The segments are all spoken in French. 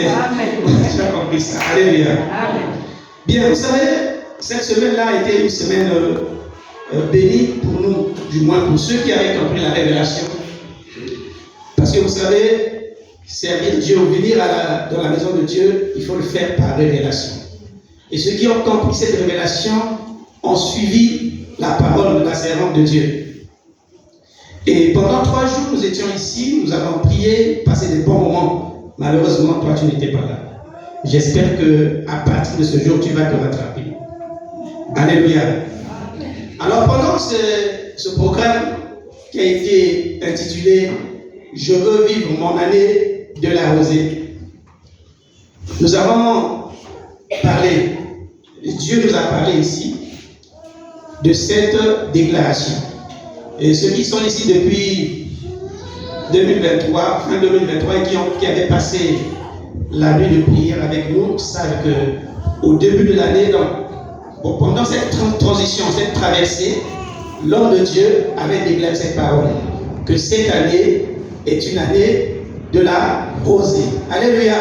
Amen. Tu as compris ça. Alléluia. Amen. Bien, vous savez, cette semaine-là a été une semaine bénie pour nous, du moins pour ceux qui avaient compris la révélation. Parce que vous savez, servir Dieu ou venir dans la maison de Dieu, il faut le faire par révélation. Et ceux qui ont compris cette révélation ont suivi la parole de la servante de Dieu. Et pendant 3 jours, nous étions ici, nous avons prié, passé des bons moments. Malheureusement, toi, tu n'étais pas là. J'espère qu'à partir de ce jour, tu vas te rattraper. Alléluia. Alors, pendant ce programme qui a été intitulé « Je veux vivre mon année de la rosée », nous avons parlé, Dieu nous a parlé ici de cette déclaration. Et ceux qui sont ici depuis 2023, fin 2023, et qui avaient passé la nuit de prière avec nous, savent qu'au début de l'année, pendant cette transition, cette traversée, l'homme de Dieu avait déclaré cette parole, que cette année est une année de la rosée. Alléluia.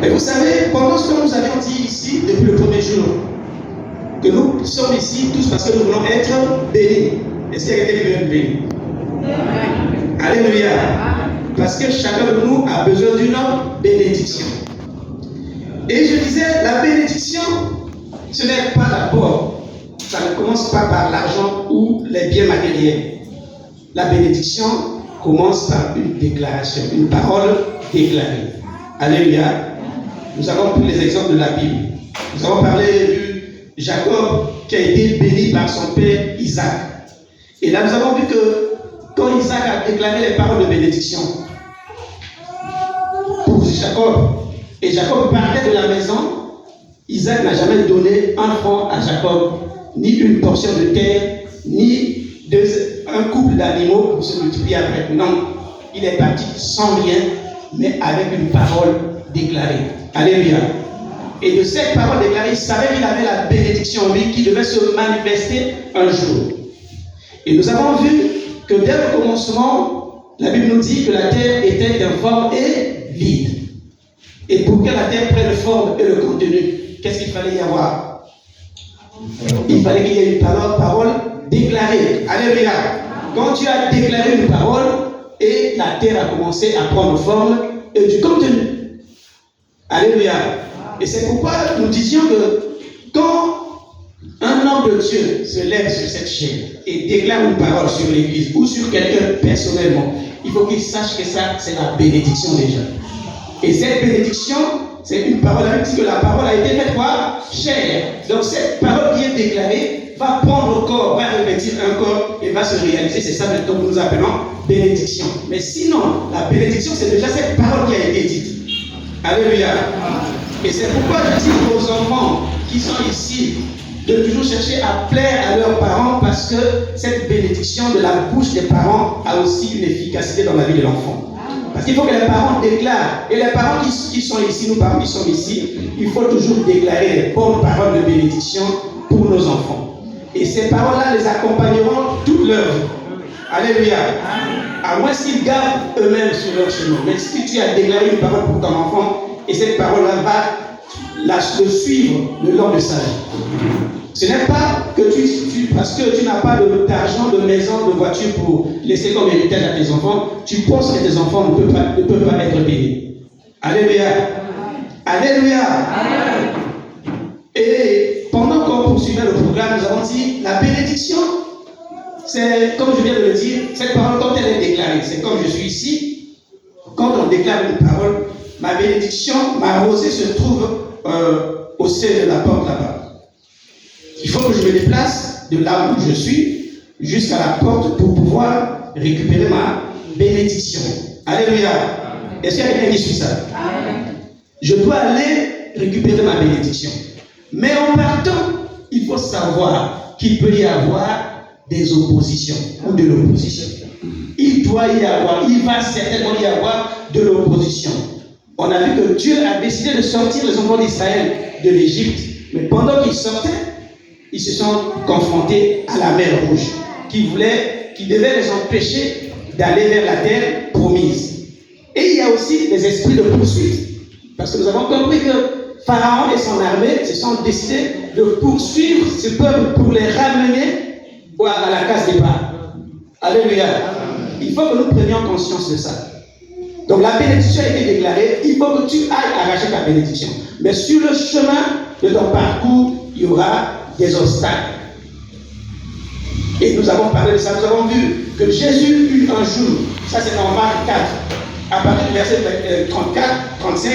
Et vous savez, pendant ce que nous avions dit ici, depuis le premier jour, que nous sommes ici tous parce que nous voulons être bénis. Est-ce qu'il y a quelqu'un qui veut être béni? Alléluia. Parce que chacun de nous a besoin d'une bénédiction. Et je disais, la bénédiction, ce n'est pas d'abord, ça ne commence pas par l'argent ou les biens matériels. La bénédiction commence par une déclaration, une parole déclarée. Alléluia. Nous avons pris les exemples de la Bible. Nous avons parlé de Jacob qui a été béni par son père Isaac. Et là, nous avons vu que quand Isaac a déclaré les paroles de bénédiction pour Jacob, et Jacob partait de la maison, Isaac n'a jamais donné un franc à Jacob, ni une portion de terre, ni un couple d'animaux pour se multiplier après. Non, il est parti sans rien, mais avec une parole déclarée. Alléluia. Et de cette parole déclarée, il savait qu'il avait la bénédiction en lui qui devait se manifester un jour. Et nous avons vu que dès le commencement, la Bible nous dit que la terre était informe et vide. Et pour que la terre prenne forme et le contenu, qu'est-ce qu'il fallait y avoir? Il fallait qu'il y ait une parole déclarée. Alléluia. Quand tu as déclaré une parole, et la terre a commencé à prendre forme et du contenu. Alléluia. Et c'est pourquoi nous disions que quand un homme de Dieu se lève sur cette chaîne et déclare une parole sur l'église ou sur quelqu'un personnellement, il faut qu'il sache que ça, c'est la bénédiction déjà. Et cette bénédiction, c'est une parole, avec que la parole a été faite quoi? Chair. Donc cette parole qui est déclarée va prendre corps, va revêtir un corps et va se réaliser. C'est ça que nous appelons bénédiction. Mais sinon, la bénédiction, c'est déjà cette parole qui a été dite. Alléluia. Et c'est pourquoi je dis aux enfants qui sont ici de toujours chercher à plaire à leurs parents, parce que cette bénédiction de la bouche des parents a aussi une efficacité dans la vie de l'enfant. Parce qu'il faut que les parents déclarent. Et les parents qui sont ici, nous parents qui sommes ici, il faut toujours déclarer les bonnes paroles de bénédiction pour nos enfants. Et ces paroles-là les accompagneront toute leur vie. Alléluia. À moins qu'ils gardent eux-mêmes sur leur chemin. Mais si tu as déclaré une parole pour ton enfant, et cette parole-là va le suivre le long de sa vie. Ce n'est pas que parce que tu n'as pas d'argent, de maison, de voiture pour laisser comme héritage à tes enfants, tu penses que tes enfants ne peuvent pas être bénis. Alléluia. Alléluia. Et pendant qu'on poursuivait le programme, nous avons dit la bénédiction, c'est comme je viens de le dire, cette parole quand elle est déclarée, c'est comme je suis ici, quand on déclare une parole, ma bénédiction, ma rosée se trouve au sein de la porte là-bas. Il faut que je me déplace de là où je suis jusqu'à la porte pour pouvoir récupérer ma bénédiction. Alléluia. Est-ce qu'il y a quelqu'un qui suit ça? Je dois aller récupérer ma bénédiction. Mais en partant, il faut savoir qu'il peut y avoir des oppositions ou de l'opposition. Il va certainement y avoir de l'opposition. On a vu que Dieu a décidé de sortir les enfants d'Israël de l'Égypte. Mais pendant qu'ils sortaient, ils se sont confrontés à la mer Rouge, qui devait les empêcher d'aller vers la terre promise. Et il y a aussi des esprits de poursuite. Parce que nous avons compris que Pharaon et son armée se sont décidés de poursuivre ce peuple pour les ramener à la case départ. Alléluia. Il faut que nous prenions conscience de ça. Donc la bénédiction a été déclarée, il faut que tu ailles arracher ta bénédiction. Mais sur le chemin de ton parcours, il y aura des obstacles. Et nous avons parlé de ça, nous avons vu que Jésus eut un jour, ça c'est dans Marc 4, à partir du verset 34, 35,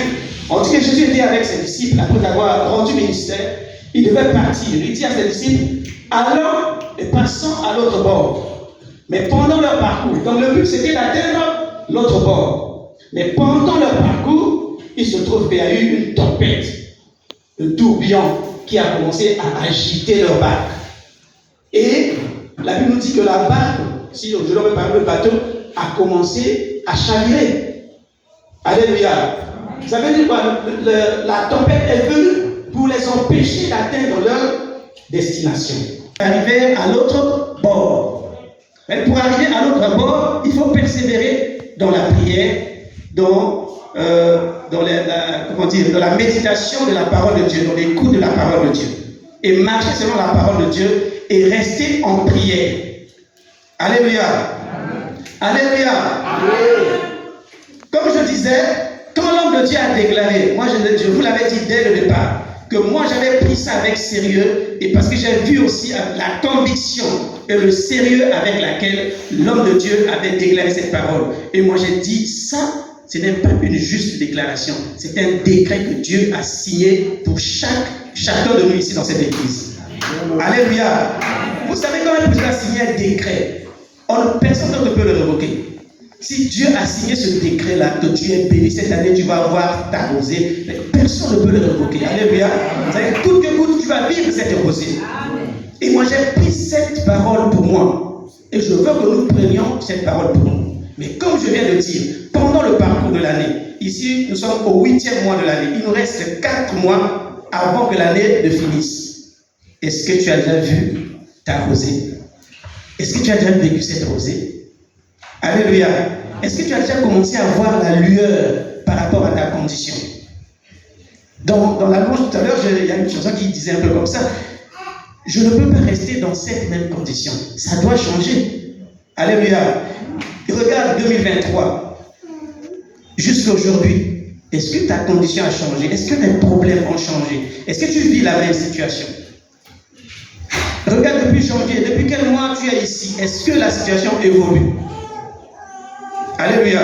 on dit que Jésus était avec ses disciples après avoir rendu ministère, il devait partir. Il dit à ses disciples, allons et passons à l'autre bord. Mais pendant leur parcours, donc le but c'était d'atteindre l'autre bord. Mais pendant leur parcours, il se trouve qu'il y a eu une tempête, un tourbillon qui a commencé à agiter leur barque. Et la Bible nous dit que la barque, si je dois me parler de bateau, a commencé à chavirer. Alléluia. Ça veut dire quoi? La tempête est venue pour les empêcher d'atteindre leur destination. Arriver à l'autre bord. Mais pour arriver à l'autre bord, il faut persévérer dans la prière, dans la méditation de la parole de Dieu, dans l'écoute de la parole de Dieu. Et marcher selon la parole de Dieu et rester en prière. Alléluia. Alléluia. Amen. Comme je disais, quand l'homme de Dieu a déclaré, moi je vous l'avais dit dès le départ, que moi j'avais pris ça avec sérieux, et parce que j'ai vu aussi la conviction et le sérieux avec laquelle l'homme de Dieu avait déclaré cette parole. Et moi j'ai dit, ça, ce n'est pas une juste déclaration, c'est un décret que Dieu a signé pour chacun de nous ici dans cette église. Alléluia. Vous savez quand même que Dieu a signé un décret, personne ne peut le révoquer. Si Dieu a signé ce décret-là, que tu es béni cette année, tu vas avoir ta rosée, personne ne peut le révoquer. Alléluia. C'est-à-dire que coûte que coûte, tu vas vivre cette rosée. Et moi, j'ai pris cette parole pour moi. Et je veux que nous prenions cette parole pour nous. Mais comme je viens de dire, pendant le parcours de l'année, ici, nous sommes au 8e mois de l'année. Il nous reste 4 mois avant que l'année ne finisse. Est-ce que tu as déjà vu ta rosée? Est-ce que tu as déjà vécu cette rosée? Alléluia. Est-ce que tu as déjà commencé à voir la lueur par rapport à ta condition? Dans la louange tout à l'heure, il y a une chanson qui disait un peu comme ça. Je ne peux pas rester dans cette même condition. Ça doit changer. Alléluia. Et regarde 2023. Jusqu'à aujourd'hui, est-ce que ta condition a changé? Est-ce que tes problèmes ont changé? Est-ce que tu vis la même situation? Regarde depuis janvier, depuis quel mois tu es ici? Est-ce que la situation évolue? Alléluia.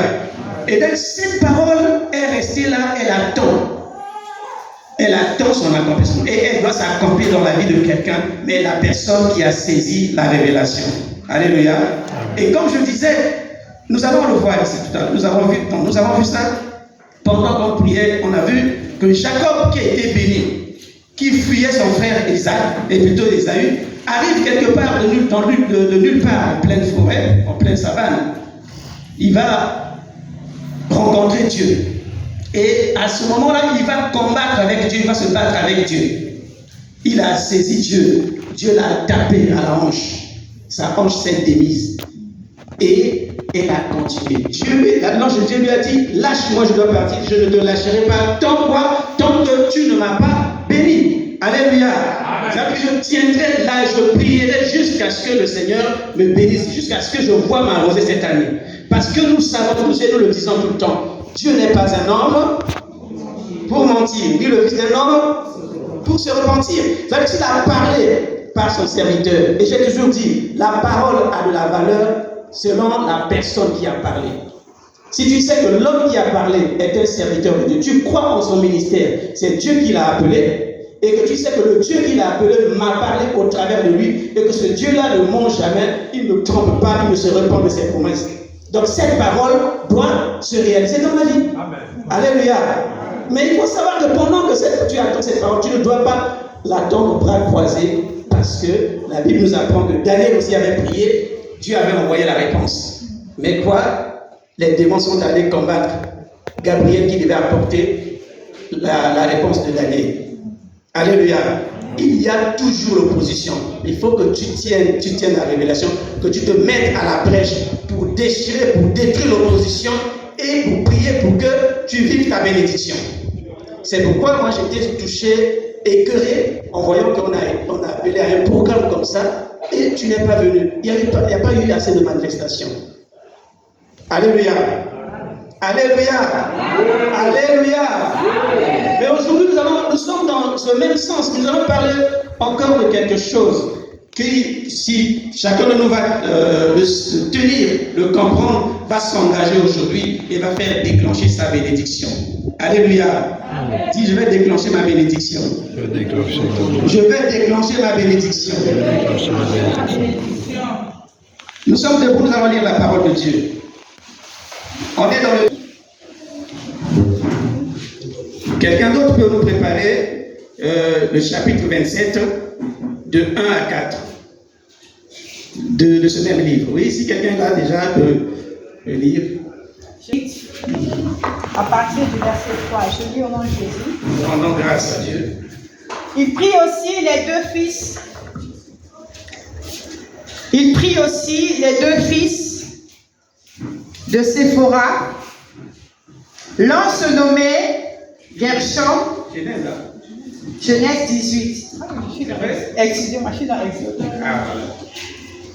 Et donc cette parole est restée là, elle attend. Elle attend son accomplissement. Et elle doit s'accomplir dans la vie de quelqu'un, mais la personne qui a saisi la révélation. Alléluia. Et comme je disais, nous allons le voir ici tout à l'heure. Nous avons vu ça pendant qu'on priait. On a vu que Jacob, qui a été béni, qui fuyait son frère Isaac, et plutôt Ésaü, arrive quelque part de nulle part, en pleine forêt, en pleine savane. Il va rencontrer Dieu. Et à ce moment-là, il va combattre avec Dieu, il va se battre avec Dieu. Il a saisi Dieu. Dieu l'a tapé à la hanche. Sa hanche s'est démise. Et elle a continué. Dieu lui a dit, lâche-moi, je dois partir, je ne te lâcherai pas. Tant que tu ne m'as pas béni. Alléluia. Je tiendrai là, je prierai jusqu'à ce que le Seigneur me bénisse, jusqu'à ce que je vois ma rosée cette année. Parce que nous savons tous et nous le disons tout le temps, Dieu n'est pas un homme pour mentir, ni le fils d'un homme pour se repentir. C'est-à-dire qu'il a parlé par son serviteur. Et j'ai toujours dit, la parole a de la valeur selon la personne qui a parlé. Si tu sais que l'homme qui a parlé est un serviteur de Dieu, tu crois en son ministère, c'est Dieu qui l'a appelé, et que tu sais que le Dieu qui l'a appelé m'a parlé au travers de lui, et que ce Dieu-là ne ment jamais, il ne trompe pas, il ne se repent de ses promesses. Donc cette parole doit se réaliser dans la vie. Amen. Alléluia. Mais il faut savoir que pendant que tu attends cette parole, tu ne dois pas l'attendre au bras croisés, parce que la Bible nous apprend que Daniel aussi avait prié, Dieu avait envoyé la réponse. Mais quoi? Les démons sont allés combattre Gabriel qui devait apporter la réponse de Daniel. Alléluia. Il y a toujours l'opposition. Il faut que tu tiennes la révélation, que tu te mettes à la brèche pour déchirer, pour détruire l'opposition et pour prier pour que tu vives ta bénédiction. C'est pourquoi moi j'étais touché, écœuré, en voyant qu'on a appelé à un programme comme ça, et tu n'es pas venu. Il n'y a pas eu assez de manifestations. Alléluia. Alléluia. Alléluia. Mais aujourd'hui, nous sommes dans ce même sens. Nous allons parler encore de quelque chose qui, si chacun de nous va le tenir, le comprendre, va s'engager aujourd'hui et va faire déclencher sa bénédiction. Alléluia. Dis, je vais déclencher ma bénédiction. Je vais déclencher ma bénédiction. Nous sommes debout, nous allons lire la parole de Dieu. On est dans le... Quelqu'un d'autre peut nous préparer le chapitre 27 de 1 à 4 de ce même livre. Oui, si quelqu'un là déjà peut le lire. À partir du verset 3, je lis au nom de Jésus. Rendons grâce à Dieu. Il prit aussi les deux fils. Il prit aussi les deux fils de Séphora. L'un se nommait Gershom. Genèse 18. Excusez-moi, je suis dans Exode.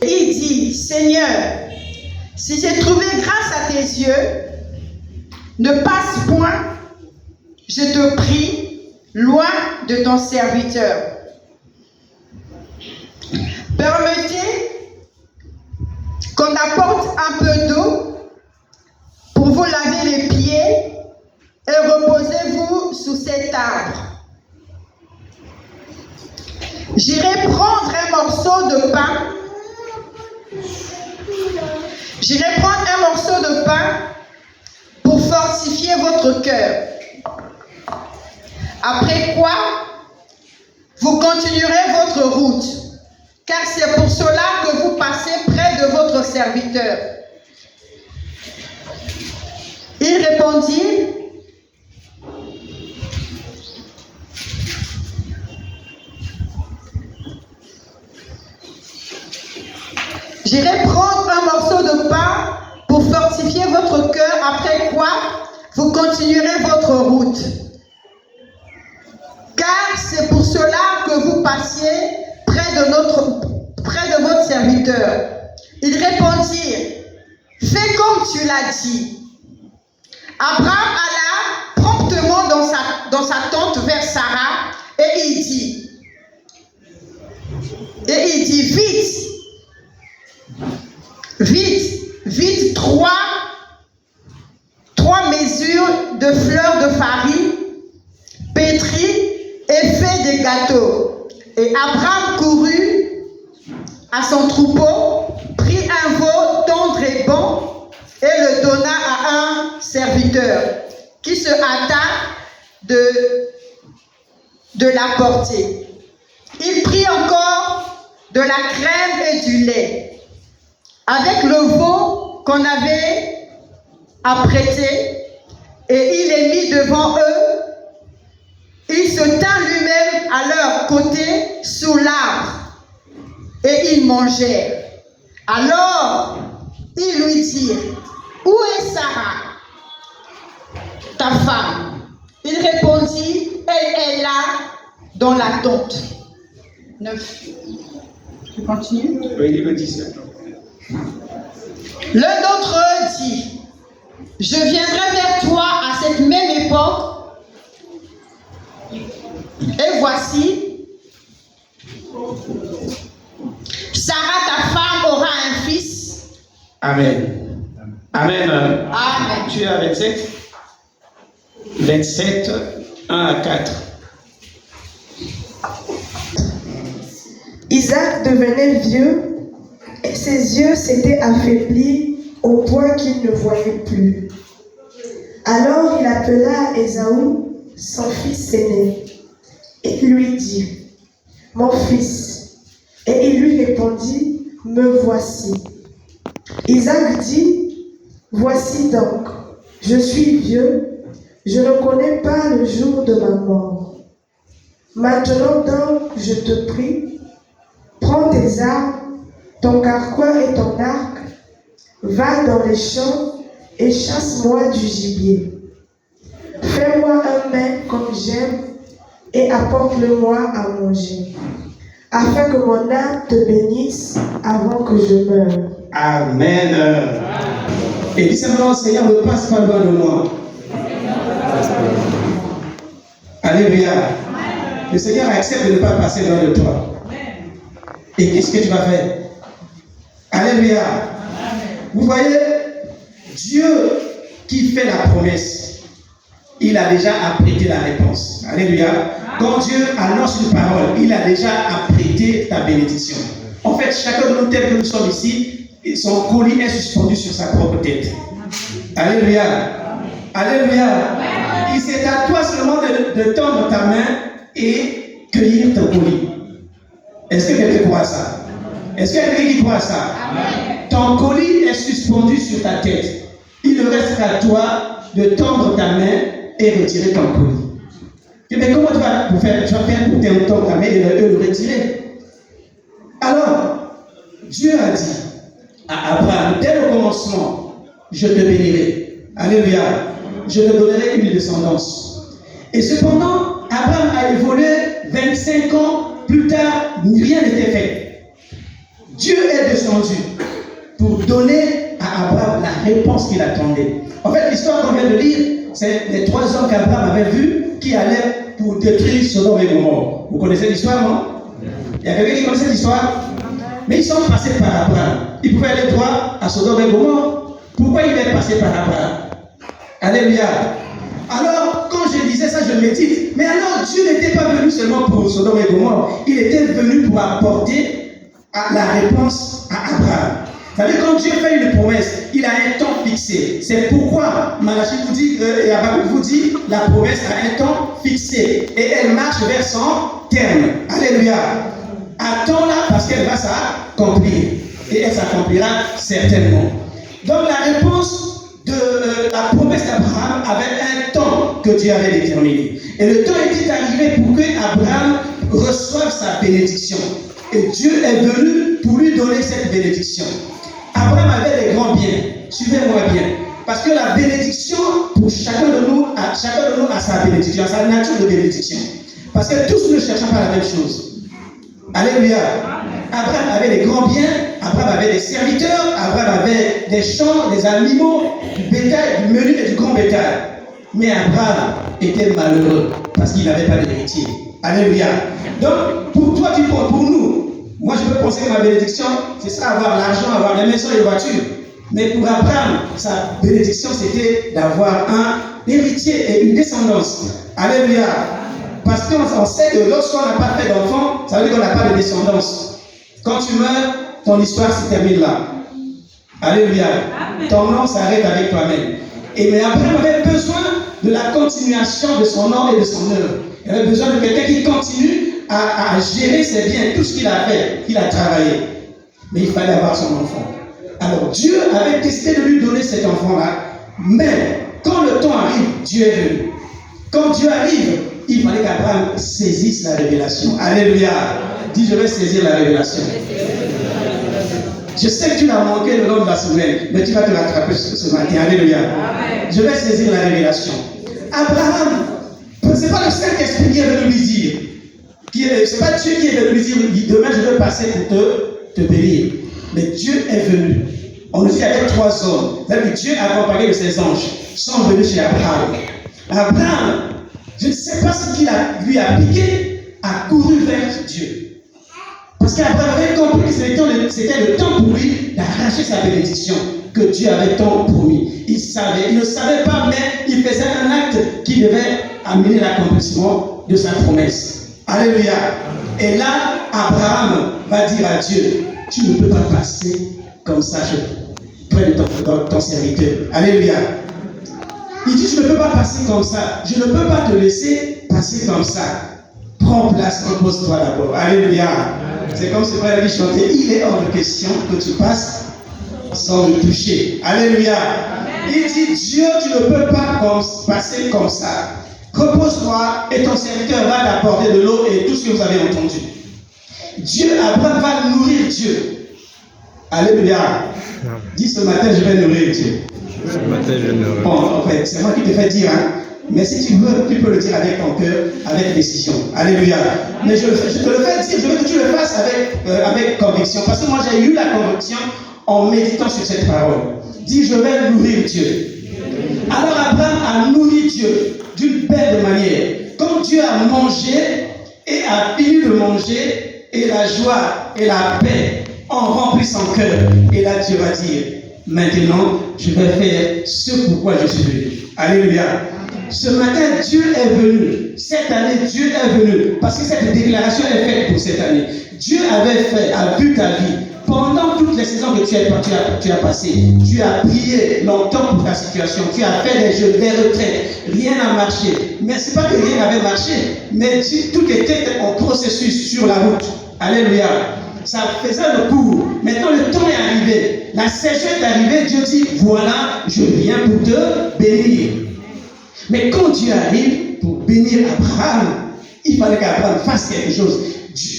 Il dit, Seigneur, si j'ai trouvé grâce à tes yeux, ne passe point, je te prie, loin de ton serviteur. Permettez qu'on apporte un peu d'eau pour vous laver les pieds et reposez-vous sous cet arbre. J'irai prendre un morceau de pain. J'irai prendre un morceau de pain pour fortifier votre cœur. Après quoi, vous continuerez votre route, car c'est pour cela que vous passez près de votre serviteur. Il répondit, j'irai prendre un morceau de pain pour fortifier votre cœur, après quoi vous continuerez votre route. Car c'est pour cela que vous passiez près de votre serviteur. Il répondit, fais comme tu l'as dit. Abraham alla promptement dans sa tente vers Sarah et il dit, vite, trois mesures de fleurs de farine, pétries et fait des gâteaux. Et Abraham courut à son troupeau, prit un veau tendre et bon et le donna à un serviteur qui se hâta de l'apporter. Il prit encore de la crème et du lait. Avec le veau qu'on avait apprêté, et il les mit devant eux. Il se tint lui-même à leur côté sous l'arbre, et ils mangèrent. Alors, ils lui dirent, où est Sarah, ta femme? Il répondit, elle est là, dans la tente. 9. Je continue? Oui, il le dit maintenant. L'un d'entre eux dit, je viendrai vers toi à cette même époque, et voici, Sarah, ta femme, aura un fils. Amen. Amen. Amen. Tu es à 27? 27, 1 à 4. Isaac devenait vieux et ses yeux s'étaient affaiblis au point qu'il ne voyait plus. Alors il appela Ésaü, son fils aîné, et lui dit, mon fils. Et il lui répondit, me voici. Isaac dit, voici donc, je suis vieux, je ne connais pas le jour de ma mort. Maintenant donc, je te prie, prends tes armes, ton carquois et ton arc, va dans les champs et chasse-moi du gibier. Fais-moi un mets comme j'aime et apporte-le-moi à manger, afin que mon âme te bénisse avant que je meure. Amen. Et dis simplement, Seigneur, ne passe pas loin de moi. Alléluia. Le Seigneur accepte de ne pas passer loin de toi. Et qu'est-ce que tu vas faire? Alléluia. Vous voyez, Dieu qui fait la promesse, il a déjà apprêté la réponse. Alléluia. Quand Dieu annonce une parole, il a déjà apprêté ta bénédiction. En fait, chacun de nous, tel que nous sommes ici, son colis est suspendu sur sa propre tête. Alléluia. Alléluia. Et c'est à toi seulement de tendre ta main et cueillir ton colis. Est-ce que quelqu'un croit à ça? Est-ce qu'il y a quelqu'un qui croit à ça? Amen. Ton colis est suspendu sur ta tête. Il ne reste qu'à toi de tendre ta main et retirer ton colis. Mais comment tu vas faire pour tendre ta main et le retirer? Alors, Dieu a dit à Abraham, dès le commencement, je te bénirai. Alléluia. Je te donnerai une descendance. Et cependant, Abraham a évolué 25 ans plus tard, rien n'était fait. Dieu est descendu pour donner à Abraham la réponse qu'il attendait. En fait, l'histoire qu'on vient de lire, c'est les 3 hommes qu'Abraham avait vus qui allaient pour détruire Sodome et Gomorrhe. Vous connaissez l'histoire, non? Il y a quelqu'un qui connaissait l'histoire? Mais ils sont passés par Abraham. Ils pouvaient aller droit à Sodome et Gomorrhe. Pourquoi il est passé par Abraham? Alléluia. Alors, quand je disais ça, je me dis, mais alors Dieu n'était pas venu seulement pour Sodome et Gomorrhe, il était venu pour apporter la réponse à Abraham. Vous savez, quand Dieu fait une promesse, il a un temps fixé. C'est pourquoi Malachie vous dit, et Abraham vous dit, la promesse a un temps fixé et elle marche vers son terme. Alléluia. Attends-la parce qu'elle va s'accomplir et elle s'accomplira certainement. Donc la réponse de la promesse d'Abraham avait un temps que Dieu avait déterminé. Et le temps était arrivé pour que Abraham reçoive sa bénédiction. Et Dieu est venu pour lui donner cette bénédiction. Abraham avait des grands biens. Suivez-moi bien. Parce que la bénédiction, pour chacun de nous a sa bénédiction, sa nature de bénédiction. Parce que tous ne cherchons pas la même chose. Alléluia. Abraham avait des grands biens, Abraham avait des serviteurs, Abraham avait des champs, des animaux, du bétail, du menu et du grand bétail. Mais Abraham était malheureux parce qu'il n'avait pas d'héritier. Alléluia. Donc, pour toi, tu prends pour nous. Moi, je peux penser que ma bénédiction, c'est ça, avoir l'argent, avoir des maisons et des voitures. Mais pour Abraham, sa bénédiction, c'était d'avoir un héritier et une descendance. Alléluia. Parce qu'on sait que lorsqu'on n'a pas fait d'enfant, ça veut dire qu'on n'a pas de descendance. Quand tu meurs, ton histoire se termine là. Alléluia. Ton nom s'arrête avec toi-même. Mais Abraham avait besoin de la continuation de son nom et de son œuvre. Il avait besoin de quelqu'un qui continue à gérer ses biens, tout ce qu'il a fait, qu'il a travaillé. Mais il fallait avoir son enfant. Alors Dieu avait décidé de lui donner cet enfant-là. Mais quand le temps arrive, Dieu est venu. Quand Dieu arrive, il fallait qu'Abraham saisisse la révélation. Alléluia. Dis, je vais saisir la révélation. Je sais que tu l'as manqué le long de la semaine, mais tu vas te rattraper ce matin. Alléluia. Je vais saisir la révélation. Abraham, ce n'est pas le Saint-Esprit qui est venu lui dire. Ce n'est pas Dieu qui est venu lui dire, demain je vais passer pour te bénir. Mais Dieu est venu. On nous dit avec 3 hommes. C'est-à-dire que Dieu, accompagné de ses anges, sont venus chez Abraham. Abraham, je ne sais pas ce qu'il lui a piqué, a couru vers Dieu. Parce qu'Abraham avait compris que c'était le temps pour lui d'arracher sa bénédiction que Dieu avait tant promis. Il ne savait pas, mais il faisait un acte qui devait amener l'accomplissement de sa promesse. Alléluia. Et là, Abraham va dire à Dieu, tu ne peux pas passer comme ça près de ton serviteur. Alléluia. Il dit, je ne peux pas passer comme ça. Je ne peux pas te laisser passer comme ça. Prends place, repose-toi d'abord. Alléluia. C'est comme ce frère qui chantait, il est hors de question que tu passes sans le toucher. Alléluia. Il dit, Dieu, tu ne peux pas passer comme ça. Repose-toi et ton serviteur va t'apporter de l'eau et tout ce que vous avez entendu. Dieu, Abraham va nourrir Dieu. Alléluia. Dis ce matin, je vais nourrir Dieu. Ce matin, je ne... Bon, en fait, c'est moi qui te fais dire, hein. Mais si tu veux, tu peux le dire avec ton cœur, avec décision. Alléluia. Mais je te le fais dire, je veux que tu le fasses avec conviction. Parce que moi, j'ai eu la conviction en méditant sur cette parole. Dis, je vais nourrir Dieu. Alors Abraham a nourri Dieu d'une belle manière. Comme Dieu a mangé et a fini de manger, et la joie et la paix ont rempli son cœur. Et là, Dieu va dire, maintenant, je vais faire ce pourquoi je suis venu. Alléluia. Ce matin, Dieu est venu. Cette année, Dieu est venu. Parce que cette déclaration est faite pour cette année. Dieu a vu ta vie. Pendant toutes les saisons que tu as passées, tu as prié longtemps pour ta situation. Tu as fait des jeux, des retraites. Rien n'a marché. Mais ce n'est pas que rien n'avait marché. Mais tout était en processus sur la route. Alléluia. Ça faisait le cours. Maintenant, le temps est arrivé. La saison est arrivée. Dieu dit, voilà, je viens pour te bénir. Mais quand Dieu arrive pour bénir Abraham, il fallait qu'Abraham fasse quelque chose.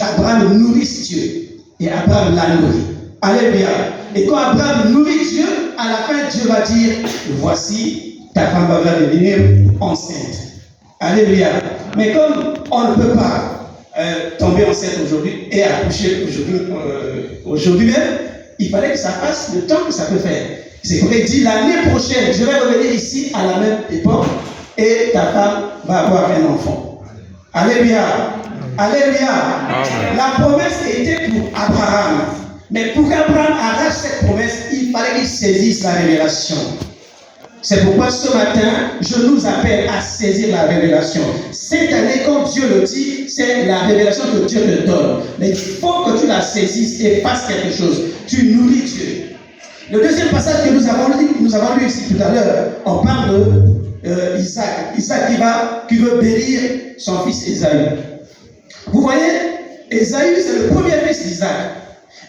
Abraham nourrisse Dieu. Et Abraham l'a nourri. Alléluia. Et quand Abraham nourrit Dieu, à la fin, Dieu va dire, voici, ta femme va devenir enceinte. Alléluia. Mais comme on ne peut pas tomber enceinte aujourd'hui et accoucher aujourd'hui même, il fallait que ça fasse le temps que ça peut faire. C'est pourquoi il dit, l'année prochaine, je vais revenir ici à la même époque et ta femme va avoir un enfant. Alléluia. Alléluia. Amen. La promesse était pour Abraham. Mais pour qu'Abraham arrache cette promesse, il fallait qu'il saisisse la révélation. C'est pourquoi ce matin, je nous appelle à saisir la révélation. Cette année, quand Dieu le dit, c'est la révélation que Dieu te donne. Mais il faut que tu la saisisses et fasses quelque chose. Tu nourris Dieu. Le deuxième passage que nous avons lu ici tout à l'heure, on parle de Isaac. Isaac qui veut bénir son fils Ésaü. Vous voyez, Ésaü, c'est le premier fils d'Isaac.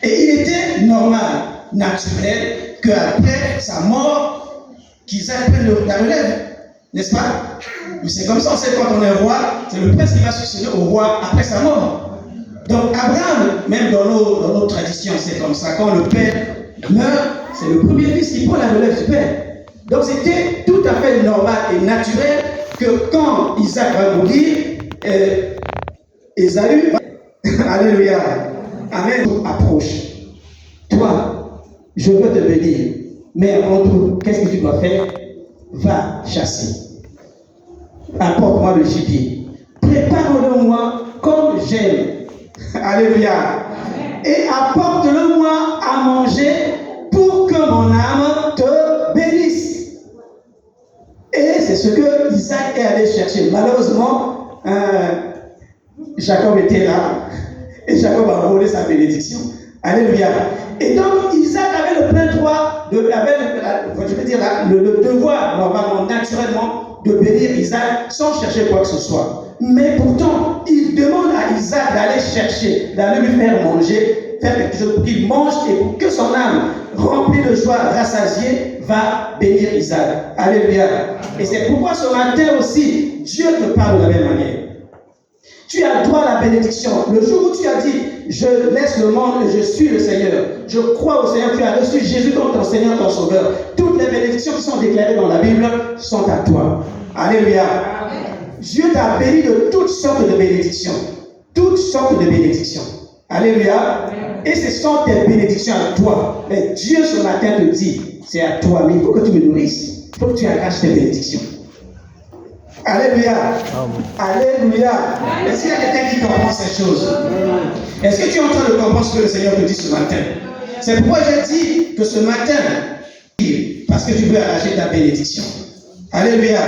Et il était normal, naturel, qu'après sa mort, qu'Isaac prenne la relève. N'est-ce pas? Mais c'est comme ça, on sait quand on est roi, c'est le prince qui va succéder au roi après sa mort. Donc Abraham, même dans nos traditions, c'est comme ça. Quand le père meurt, c'est le premier fils qui prend la relève du père. Donc c'était tout à fait normal et naturel que quand Isaac va mourir, Ésaü, alléluia, amen, approche. Toi, je veux te bénir, mais avant tout, qu'est-ce que tu dois faire? Va chasser. Apporte-moi le gibier. Prépare-le-moi comme j'aime. Alléluia. Et apporte-le-moi à manger pour que mon âme te bénisse. Et c'est ce que Isaac est allé chercher. Malheureusement, Jacob était là et Jacob a volé sa bénédiction. Alléluia. Et donc Isaac avait le plein droit, le devoir, normalement, naturellement, de bénir Isaac sans chercher quoi que ce soit. Mais pourtant, il demande à Isaac d'aller chercher, d'aller lui faire manger, faire quelque chose pour qu'il mange et pour que son âme, remplie de joie, rassasiée, va bénir Isaac. Alléluia. Et c'est pourquoi ce matin aussi, Dieu te parle de la même manière. Tu as droit à la bénédiction. Le jour où tu as dit, je laisse le monde et je suis le Seigneur. Je crois au Seigneur, tu as reçu Jésus comme ton Seigneur, ton Sauveur. Toutes les bénédictions qui sont déclarées dans la Bible sont à toi. Alléluia. Dieu t'a béni de toutes sortes de bénédictions. Toutes sortes de bénédictions. Alléluia. Et ce sont tes bénédictions à toi. Mais Dieu ce matin te dit, c'est à toi. Mais il faut que tu me nourrisses. Il faut que tu arraches tes bénédictions. Alléluia. Alléluia. Est-ce qu'il y a quelqu'un qui comprend ces choses? Est-ce que tu es en train de comprendre ce que le Seigneur te dit ce matin? C'est pourquoi j'ai dit que ce matin, parce que tu veux arracher ta bénédiction. Alléluia.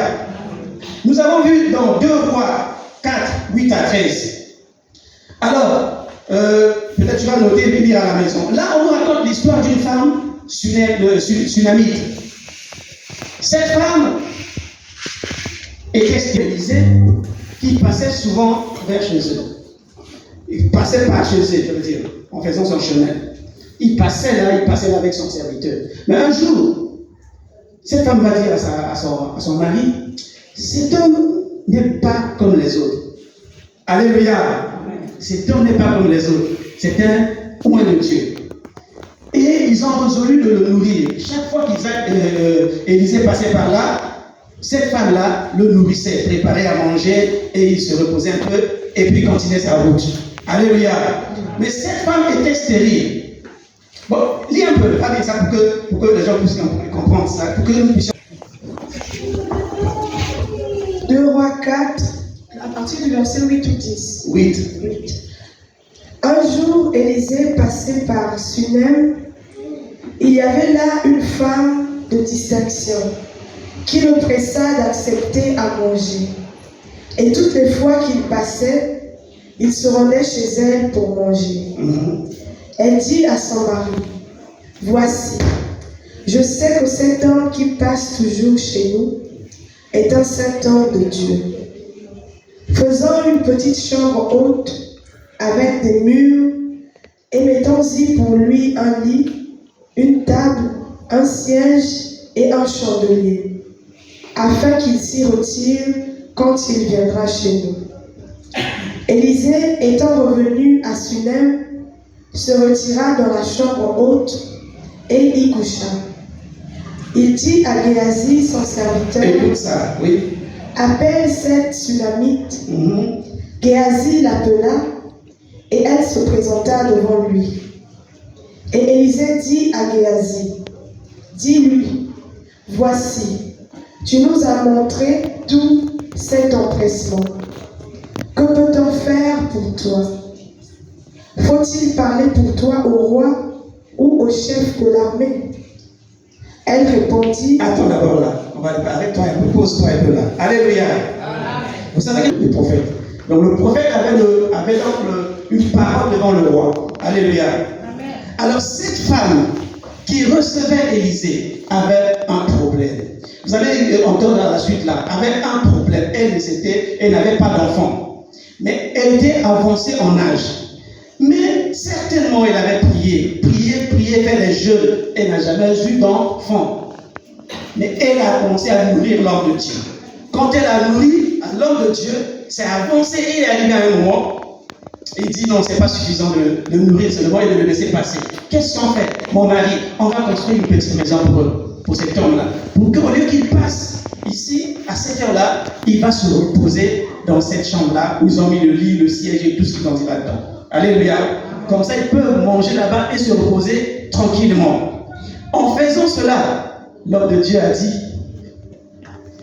Nous avons vu dans 2 Rois 4, 8 à 13. Alors, peut-être tu vas noter et lire à la maison. Là, on nous raconte l'histoire d'une femme sunamite. Cette femme était stérilisée, qui passait souvent vers chez eux. Il passait par chez eux, je veux dire, en faisant son chemin. Il passait là avec son serviteur. Mais un jour, cette femme va dire à son mari, cet homme n'est pas comme les autres. Alléluia. Cet homme n'est pas comme les autres. C'est un point de Dieu. Et ils ont résolu de le nourrir. Chaque fois qu'Élisée passait par là, cette femme-là le nourrissait, préparait à manger et il se reposait un peu et puis continuait sa route. Alléluia. Mais cette femme était stérile. Bon, lis un peu, avec ça pour que les gens puissent comprendre ça, pour que nous puissions. 2 Rois 4, à partir du verset 8 ou 10. 8. Un jour, Élisée passait par Sunem. Il y avait là une femme de distinction qui le pressa d'accepter à manger. Et toutes les fois qu'il passait, il se rendait chez elle pour manger. Elle dit à son mari, « Voici, je sais que cet homme qui passe toujours chez nous est un saint homme de Dieu. Faisons une petite chambre haute avec des murs et mettons-y pour lui un lit, une table, un siège et un chandelier, afin qu'il s'y retire quand il viendra chez nous. » Élisée, étant revenu à Sunem, se retira dans la chambre haute et y coucha. Il dit à Géasi, son serviteur, Écoute ça, oui. appelle cette Sunamite. Géasi l'appela et elle se présenta devant lui. Et Élisée dit à Géasi, dis-lui, voici, tu nous as montré tout cet empressement. Que peut-on faire pour toi? Faut-il parler pour toi au roi ou au chef de l'armée? Elle répondit, attends d'abord là, on va arrête-toi un peu, pose-toi un peu là. Alléluia. Vous savez que le prophète. Donc le prophète avait donc une parole devant le roi. Alléluia. Alors cette femme qui recevait Élisée avait un problème. Vous allez entendre dans la suite là, avait un problème. Elle n'avait pas d'enfant. Mais elle était avancée en âge. Mais certainement elle avait prié, fait les jeûnes. Elle n'a jamais eu d'enfant. Mais elle a commencé à nourrir l'homme de Dieu. Quand elle a nourri l'homme de Dieu, c'est avancé et il est arrivé à un moment. Il dit non, c'est pas suffisant de nourrir seulement et de le laisser passer. Qu'est-ce qu'on fait? Mon mari, on va construire une petite maison pour cet homme-là. Pour qu'au lieu qu'il passe ici, à cette heure-là, il va se reposer dans cette chambre-là où ils ont mis le lit, le siège et tout ce qu'ils ont dit là-dedans. Alléluia. Comme ça, ils peuvent manger là-bas et se reposer tranquillement. En faisant cela, l'homme de Dieu a dit,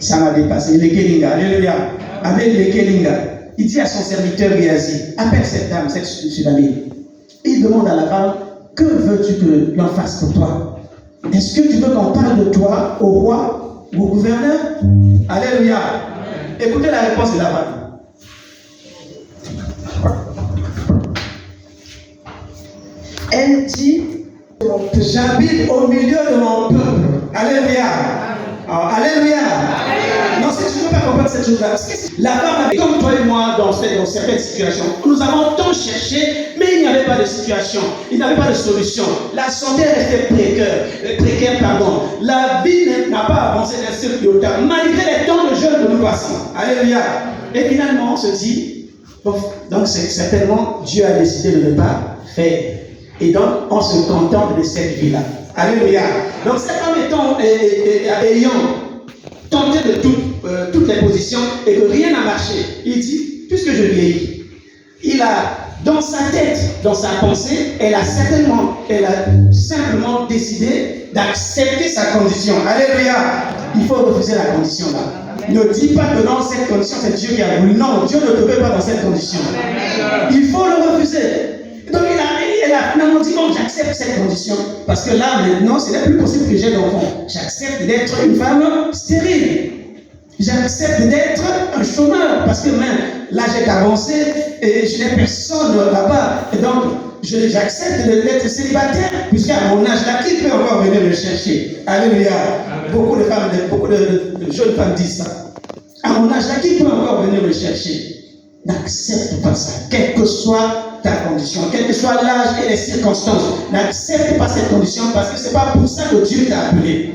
ça m'a dépassé, les Kelinga, alléluia. Avec les Kelinga, il dit à son serviteur Géasi, appelle cette dame, cette Sunamite. Il demande à la femme, que veux-tu que l'on fasse pour toi? Est-ce que tu veux qu'on parle de toi au roi ou au gouverneur? Alléluia. Écoutez la réponse de la femme. elle dit, j'habite au milieu de mon peuple. Alléluia. Oh, alléluia. Non, si tu ne peux pas comprendre cette chose-là, parce que la femme, comme toi et moi, dans certaines situations, nous avons tant cherché, mais il n'y avait pas de situation, il n'y avait pas de solution. La santé restait précaire, pardon. La vie n'a pas avancé d'un seul iota, malgré les temps de jeûne que nous passons. Alléluia. Et finalement, on se dit, bon, donc c'est certainement Dieu a décidé de ne pas faire. Et donc, on se contente de cette vie-là. Alléluia. Donc, cette femme ayant tenté de toutes les positions et que rien n'a marché, il dit, puisque je vieillis, il a, dans sa tête, dans sa pensée, elle a simplement décidé d'accepter sa condition. Alléluia. Il faut refuser la condition là. Ne dis pas que dans cette condition, c'est Dieu qui a voulu. Non, Dieu ne te veut pas dans cette condition. Il faut le refuser. Donc, elle a finalement dit, bon, j'accepte cette condition, parce que là, maintenant, ce n'est plus possible que j'ai d'enfant. J'accepte d'être une femme stérile. J'accepte d'être un chômeur, parce que même l'âge est avancé et je n'ai personne là-bas. Et donc, j'accepte d'être célibataire, puisqu'à mon âge là, qui peut encore venir me chercher? Alléluia. Beaucoup de jeunes femmes disent ça. À mon âge là, qui peut encore venir me chercher? N'accepte pas ça, quelle que soit ta condition, quel que soit l'âge et les circonstances. N'accepte pas cette condition parce que ce n'est pas pour ça que Dieu t'a appelé.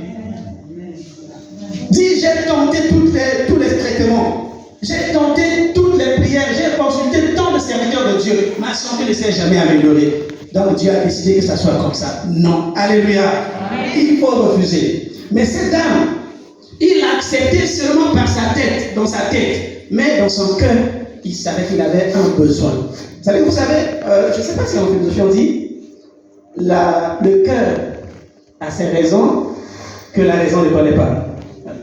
Dis, j'ai tenté tous les traitements, j'ai tenté toutes les prières, j'ai consulté tant de serviteurs de Dieu. Ma santé ne s'est jamais améliorée. Donc Dieu a décidé que ça soit comme ça. Non. Alléluia. Il faut refuser. Mais cette dame, il l'a accepté seulement par sa tête, dans sa tête. Mais dans son cœur, il savait qu'il avait un besoin. Vous savez, je ne sais pas si en philosophie on dit, le cœur a ses raisons que la raison ne connaît pas.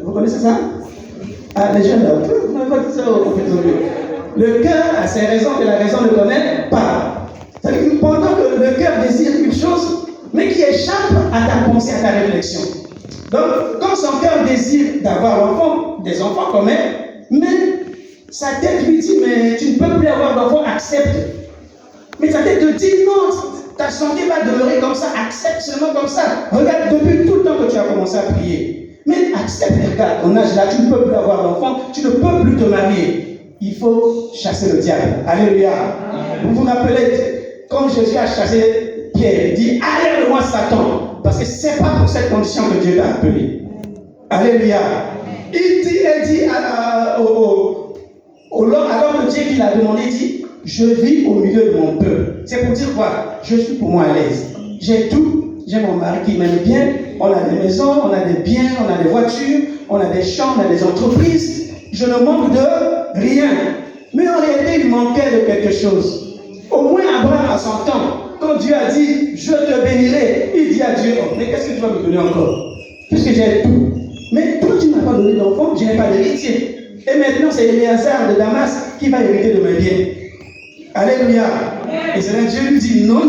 Vous connaissez ça? Ah, les jeunes là, vous n'avez pas dit ça en philosophie. Le cœur a ses raisons que la raison ne connaît pas. C'est-à-dire que pendant que le cœur désire une chose, mais qui échappe à ta pensée, à ta réflexion. Donc, quand son cœur désire d'avoir des enfants comme elle, mais sa tête lui dit, mais tu ne peux plus avoir d'enfants, accepte. Mais sa tête te dit, non, ta santé va demeurer comme ça, accepte seulement comme ça. Regarde, depuis tout le temps que tu as commencé à prier. Mais accepte, regarde, ton âge là, tu ne peux plus avoir d'enfants, tu ne peux plus te marier. Il faut chasser le diable. Alléluia. Vous vous rappelez, quand Jésus a chassé Pierre, il dit, allez de moi Satan. Parce que ce n'est pas pour cette condition que Dieu t'a appelé. Alléluia. Elle dit alors le Dieu qui l'a demandé, il dit, je vis au milieu de mon peuple. C'est pour dire quoi? Je suis pour moi à l'aise. J'ai tout. J'ai mon mari qui m'aime bien. On a des maisons, on a des biens, on a des voitures, on a des champs, on a des entreprises. Je ne manque de rien. Mais en réalité, il manquait de quelque chose. Au moins Abraham à son temps, quand Dieu a dit, je te bénirai, il dit à Dieu, oh, mais qu'est-ce que tu vas me donner encore? Puisque j'ai tout. Mais toi, tu ne m'as pas donné d'enfant, je n'ai pas d'héritier. Et maintenant, c'est Éléazar de Damas qui va hériter de mes biens. Alléluia. Et c'est là que Dieu lui dit, non,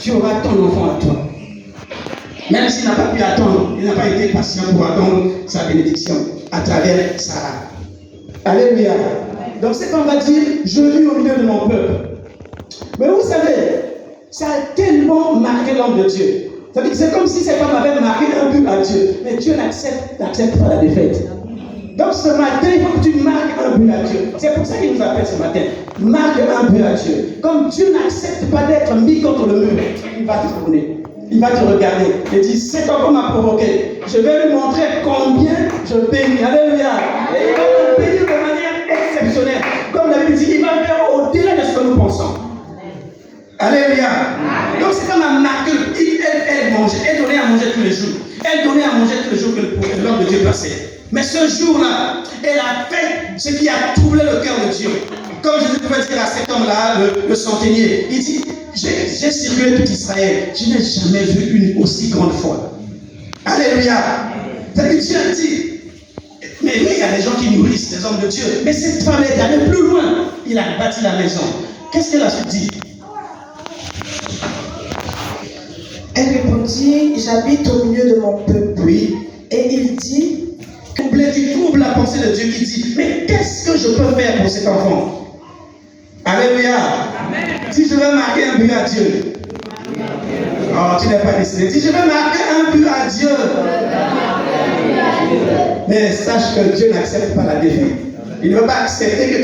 tu auras ton enfant à toi. Même s'il n'a pas pu attendre, il n'a pas été patient pour attendre sa bénédiction à travers Sarah. Alléluia. Donc cette femme va dire, je vis au milieu de mon peuple. Mais vous savez, ça a tellement marqué l'homme de Dieu. C'est comme si cette femme avait marqué un but à Dieu. Mais Dieu n'accepte pas la défaite. Donc ce matin, il faut que tu marques un but à Dieu. C'est pour ça qu'il nous appelle ce matin. Marque un but à Dieu. Comme Dieu n'accepte pas d'être mis contre le mur, il va te tourner. Il va te regarder et dire, cet enfant m'a provoqué. Je vais lui montrer combien je bénis. Alléluia. Et il va te bénir de manière exceptionnelle. Comme la Bible dit, il va faire au-delà de ce que nous pensons. Alléluia. Donc c'est comme un marqueur. Elle mangeait, elle donnait à manger tous les jours. Elle donnait à manger tous les jours que l'homme de Dieu passait. Mais ce jour-là, elle a fait ce qui a troublé le cœur de Dieu. Comme je pouvais dire à cet homme-là, le centenier, il dit, j'ai circulé tout Israël, je n'ai jamais vu une aussi grande foi. Alléluia. C'est-à-dire que Dieu a dit, mais oui, il y a des gens qui nourrissent les hommes de Dieu, mais cette femme est allée plus loin. Il a bâti la maison. Qu'est-ce qu'elle a dit? Elle répondit, j'habite au milieu de mon peuple. Oui. Et il dit, tu troubles la pensée de Dieu qui dit, mais qu'est-ce que je peux faire pour cet enfant? Alléluia. Amen. Si je veux marquer un but à Dieu. Oh, tu n'es pas décidé. Si je veux marquer un but à Dieu. Mais sache que Dieu n'accepte pas la défaite. Il ne va pas accepter que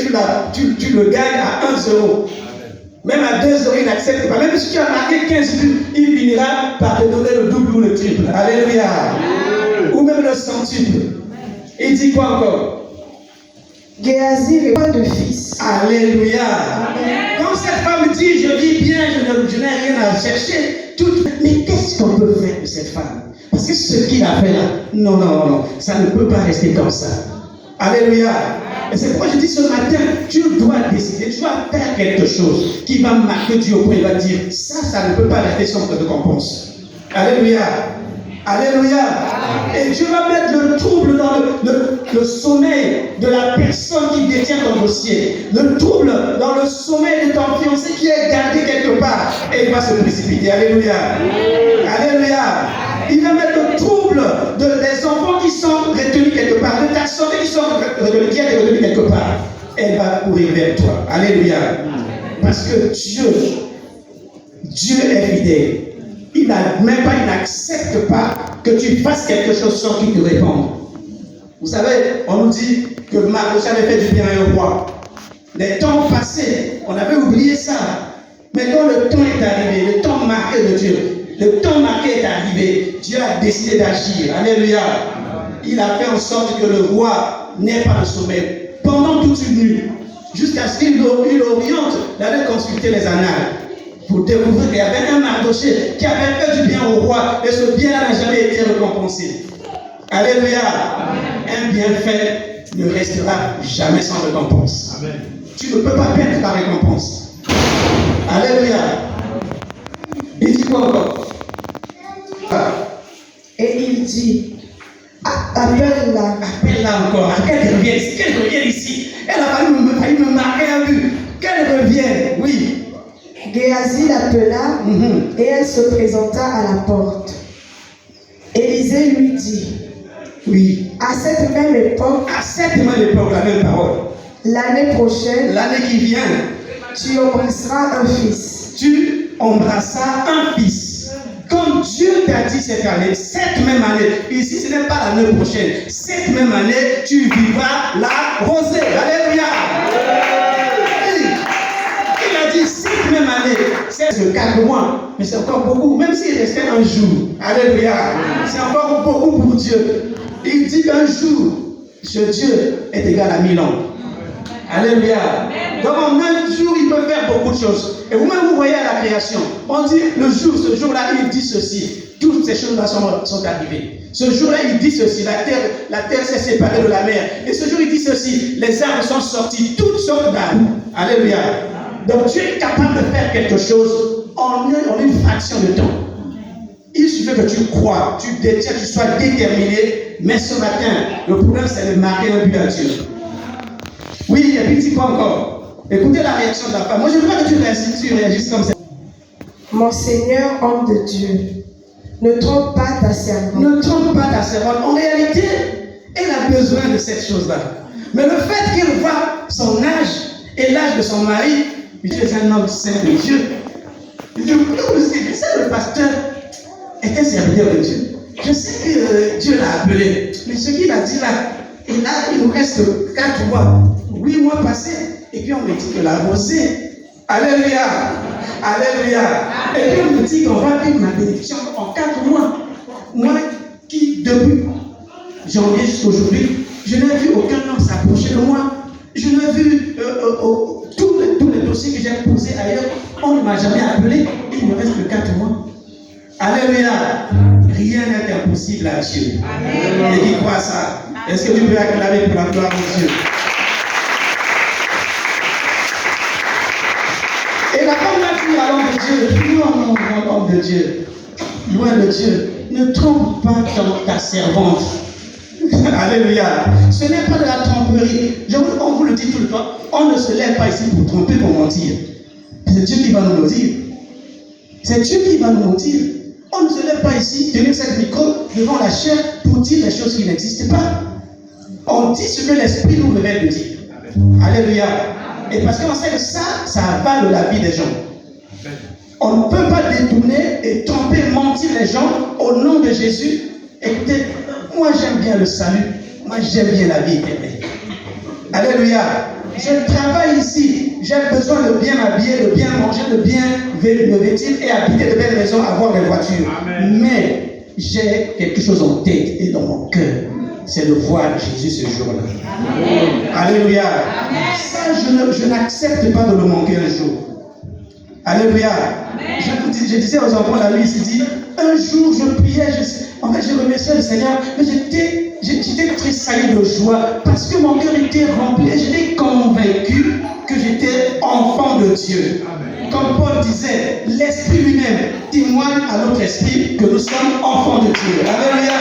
tu le gagnes à 1 euro. Même à 2 euros, il n'accepte pas. Même si tu as marqué 15 buts, il finira par te donner le double ou le triple. Alléluia. Ou même le centuple. Il dit quoi encore? Géasi n'est pas de fils. Alléluia. Amen. Quand cette femme dit, je vis bien, je n'ai rien à chercher, mais qu'est-ce qu'on peut faire de cette femme? Parce que ce qu'il a fait là, non, ça ne peut pas rester comme ça. Alléluia. Et c'est pourquoi je dis ce matin, tu dois décider, tu dois faire quelque chose qui va marquer Dieu au point, il va dire, ça ne peut pas rester sans récompense. Alléluia. Alléluia. Et Dieu va mettre le trouble dans le sommeil de la personne qui détient ton dossier. Le trouble dans le sommeil de ton fiancé qui est gardé quelque part. Et il va se précipiter. Alléluia. Alléluia. Il va mettre le trouble des enfants qui sont retenus quelque part, de ta santé qui est retenue quelque part. Elle va courir vers toi. Alléluia. Parce que Dieu est fidèle. Il n'accepte pas que tu fasses quelque chose sans qu'il te réponde. Vous savez, on nous dit que Mardochée avait fait du bien à un roi. Les temps passés, on avait oublié ça. Mais quand le temps est arrivé, le temps marqué de Dieu, le temps marqué est arrivé, Dieu a décidé d'agir. Alléluia. Il a fait en sorte que le roi n'ait pas de sommeil pendant toute une nuit, jusqu'à ce qu'il oriente d'aller consulter les annales. Vous découvrez qu'il y avait un Mardochée qui avait fait du bien au roi et ce bien n'a jamais été récompensé. Alléluia. Un bienfait ne restera jamais sans récompense. Amen. Tu ne peux pas perdre ta récompense. Alléluia. Il dit quoi encore? Et il dit, appelle-la. Appelle-la encore. Qu'elle revienne ici. Qu'elle revienne ici. Elle a failli me marquer un but. Qu'elle revienne. Oui. Géasi l'appela et elle se présenta à la porte. Élisée lui dit, oui, à cette même époque, la même parole, l'année prochaine, l'année qui vient, tu embrasseras un fils. Tu embrasseras un fils. Comme Dieu t'a dit cette année, cette même année, ici ce n'est pas l'année prochaine, cette même année, tu vivras la rosée. Alléluia. Il a dit cette même année, c'est le 4 mois, mais c'est encore beaucoup, même s'il restait un jour. Alléluia. C'est encore beaucoup pour Dieu. Il dit qu'un jour, ce Dieu est égal à 1000 ans. Alléluia. Donc en un jour, il peut faire beaucoup de choses. Et vous-même, vous voyez à la création, on dit le jour, ce jour-là, il dit ceci. Toutes ces choses-là sont arrivées. Ce jour-là, il dit ceci. La terre s'est séparée de la mer. Et ce jour, il dit ceci. Les arbres sont sortis, toutes sortes d'arbres. Alléluia. Donc tu es capable de faire quelque chose en une fraction de temps. Il suffit que tu crois, tu détiens, tu sois déterminé. Mais ce matin, le problème, c'est de marquer un but à Dieu. Oui, et puis dis quoi encore? Écoutez la réaction de la femme. Moi, je ne veux pas que tu réagisses comme ça. Mon Seigneur, homme de Dieu, ne trompe pas ta servante. Ne trompe pas ta servante. En réalité, elle a besoin de cette chose-là. Mais le fait qu'elle voit son âge et l'âge de son mari, Dieu est un homme saint de Dieu. Je sais que le pasteur est un serviteur de Dieu. Je sais que Dieu l'a appelé. Mais ce qu'il a dit là, et là, il nous reste 4 mois, 8 mois passés, et puis on me dit que la rosée, alléluia, alléluia, et puis on me dit qu'on va vivre ma bénédiction en 4 mois. Moi qui, depuis janvier jusqu'à aujourd'hui, je n'ai vu aucun homme s'approcher de moi. Je n'ai vu tous les dossiers que j'ai posés ailleurs, on ne m'a jamais appelé, il me reste que 4 mois. Alléluia, rien n'est impossible à Dieu. Amen. Et qui croit ça? Est-ce que tu peux acclamer pour la gloire de Dieu? Et la femme a dit à l'homme de Dieu, non, homme de Dieu, loin de Dieu, ne trompe pas ta servante. Alléluia. Ce n'est pas de la tromperie. On vous le dit tout le temps, on ne se lève pas ici pour tromper, pour mentir. C'est Dieu qui va nous le dire. C'est Dieu qui va nous mentir. On ne se lève pas ici, tenir cette micro devant la chair pour dire des choses qui n'existent pas. On dit ce que l'Esprit nous révèle de dire. Alléluia. Et parce qu'on sait que ça avale la vie des gens. On ne peut pas détourner et tromper, mentir les gens au nom de Jésus. Écoutez, moi j'aime bien le salut. Moi j'aime bien la vie éternelle. Alléluia. Je travaille ici. J'ai besoin de bien m'habiller, de bien manger, de bien me vêtir et habiter de belles maisons, avoir des voitures. Amen. Mais j'ai quelque chose en tête et dans mon cœur. C'est de voir Jésus ce jour-là. Alléluia. Amen. Ça, je n'accepte pas de le manquer un jour. Alléluia. Je disais aux enfants la nuit, il dit, un jour je priais, je remerciais le Seigneur, mais j'étais tressailli de joie parce que mon cœur était rempli et j'étais convaincu que j'étais enfant de Dieu. Amen. Comme Paul disait, l'Esprit lui-même témoigne à notre esprit que nous sommes enfants de Dieu. Alléluia.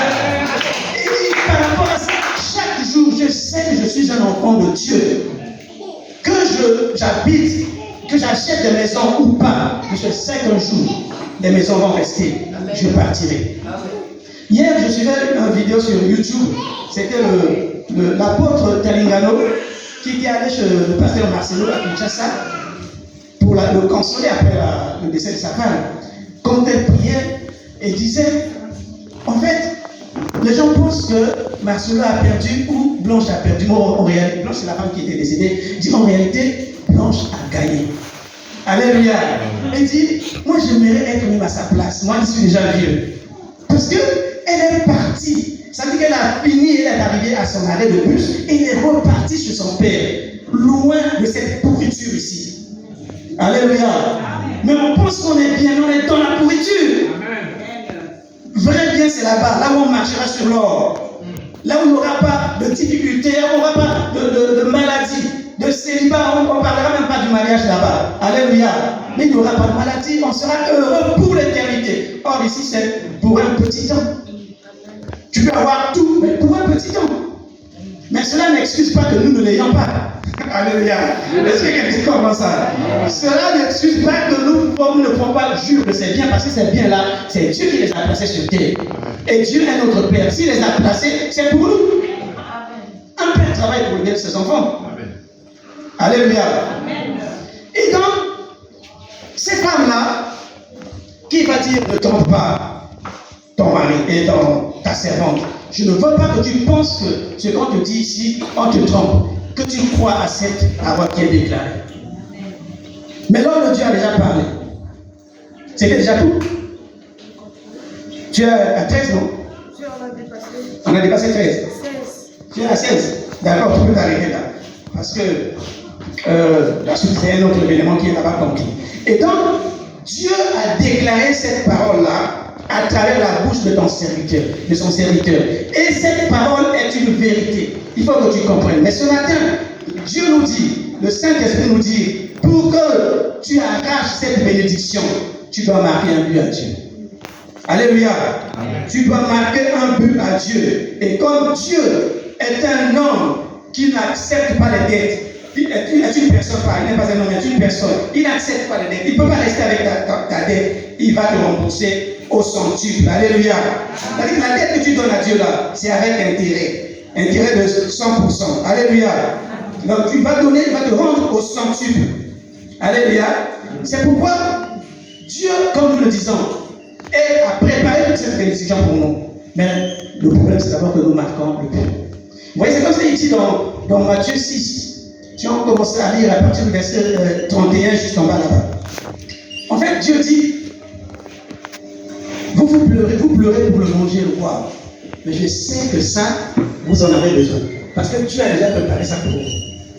Et par rapport à ça, chaque jour, je sais que je suis un enfant de Dieu. Que j'habite, que j'achète des maisons ou pas, je sais qu'un jour, les maisons vont rester. Je partirai. Hier, je suivais une vidéo sur YouTube. C'était l'apôtre Talingano qui était allé chez le pasteur Marcelo à Kinshasa pour le consoler après le décès de sa femme. Quand elle priait, elle disait, en fait, les gens pensent que Marcelo a perdu ou Blanche a perdu. En réalité, Blanche c'est la femme qui était décédée. Dit en réalité, Blanche a gagné. Alléluia. Elle dit, moi j'aimerais être même à sa place. Moi je suis déjà vieux. Parce qu'elle est partie. Ça veut dire qu'elle a fini, elle est arrivée à son arrêt de bus et elle est repartie chez son père, loin de cette pourriture ici. Alléluia. Mais on pense qu'on est bien, on est dans la pourriture. Vrai bien, c'est là-bas, là où on marchera sur l'or. Là où il n'y aura pas de difficultés, là où il n'y aura pas de maladie, de célibat. On ne parlera même pas du mariage là-bas. Alléluia. Mais il n'y aura pas de maladie, on sera heureux pour l'éternité. Or, ici, c'est pour un petit temps. Tu peux avoir tout, mais pour un petit temps. Mais cela n'excuse pas que nous ne l'ayons pas. Alléluia. Est-ce que quelqu'un comprend ça? Cela n'excuse pas que nous ne pouvons pas jurer que c'est bien, parce que ces biens-là, c'est Dieu qui les a placés sur terre. Et Dieu est notre Père. S'il les a placés, c'est pour nous. Un père travaille pour le bien de ses enfants. Alléluia. Et donc, ces femmes-là, qui va dire ne trompe pas ton mari et ta servante. Je ne veux pas que tu penses que ce qu'on te dit ici, on te trompe. Que tu crois à cette parole qui est déclarée. Mais l'homme de Dieu a déjà parlé. C'était déjà tout. Tu es à 13, non? On a dépassé 13. 16. Tu es à 16. D'accord, tu peux t'arrêter là. Parce que la suite, c'est un autre élément qui est là-bas compris. Et donc, Dieu a déclaré cette parole-là à travers la bouche de ton serviteur, de son serviteur. Et cette parole est une vérité. Il faut que tu comprennes. Mais ce matin, Dieu nous dit, le Saint-Esprit nous dit, pour que tu arraches cette bénédiction, tu dois marquer un but à Dieu. Alléluia. Amen. Tu dois marquer un but à Dieu. Et comme Dieu est un homme qui n'accepte pas les dettes, il est une personne, il n'est pas un homme, il est une personne, il n'accepte pas les dettes, il ne peut pas rester avec ta dette, il va te rembourser au centuple. Alléluia. C'est-à-dire que la dette que tu donnes à Dieu là, c'est avec intérêt. Intérêt de 100%. Alléluia. Donc tu vas donner, il va te rendre au centuple. Alléluia. C'est pourquoi Dieu, comme nous le disons, a préparé toute cette bénédiction pour nous. Mais le problème, c'est d'abord que nous marquons le but. Vous voyez, c'est comme ça il dit dans Matthieu 6. Si on commence à lire à partir du verset 31 jusqu'en bas là-bas. En fait, Dieu dit, vous pleurez pour le manger et le boire. Mais je sais que ça, vous en avez besoin. Parce que Dieu a déjà préparé ça pour vous.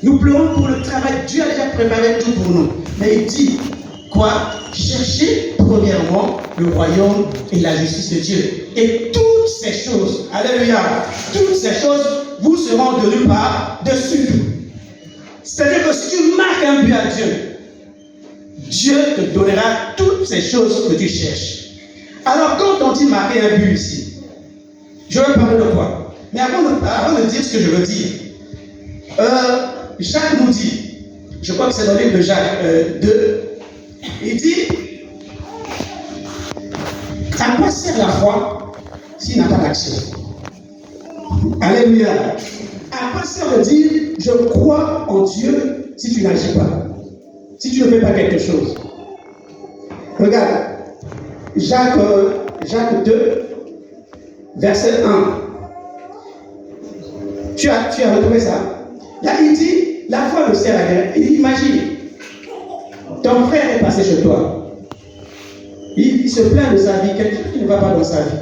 Nous pleurons pour le travail. Dieu a déjà préparé tout pour nous. Mais il dit, quoi? Cherchez premièrement le royaume et la justice de Dieu. Et toutes ces choses, alléluia, toutes ces choses vous seront données par-dessus tout. C'est-à-dire que si tu marques un but à Dieu, Dieu te donnera toutes ces choses que tu cherches. Alors quand on dit marquer un but ici, je vais parler de quoi? Mais avant de dire ce que je veux dire, Jacques nous dit, je crois que c'est dans le livre de Jacques 2, il dit, à quoi sert la foi s'il n'a pas d'action? Alléluia. À quoi sert de dire, je crois en Dieu si tu n'agis pas, si tu ne fais pas quelque chose? Regarde, Jacques 2, verset 1. Tu as retrouvé ça? Là, il dit, la foi ne sert à rien. Il dit, imagine, ton frère est passé chez toi. Il se plaint de sa vie, quelque chose qui ne va pas dans sa vie.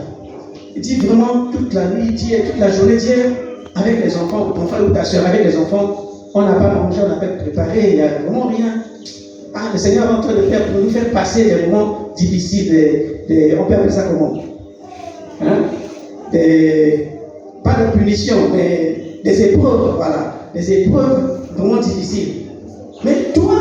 Il dit vraiment toute la nuit, toute la journée, avec les enfants, ton frère ou ta soeur, avec les enfants, on n'a pas mangé, on n'a pas préparé, il n'y a vraiment rien. Ah, le Seigneur est en train de faire pour nous faire passer des moments difficiles, on peut appeler ça comment? Hein? Pas de punition, mais des épreuves, voilà. Des épreuves vraiment difficiles. Mais toi,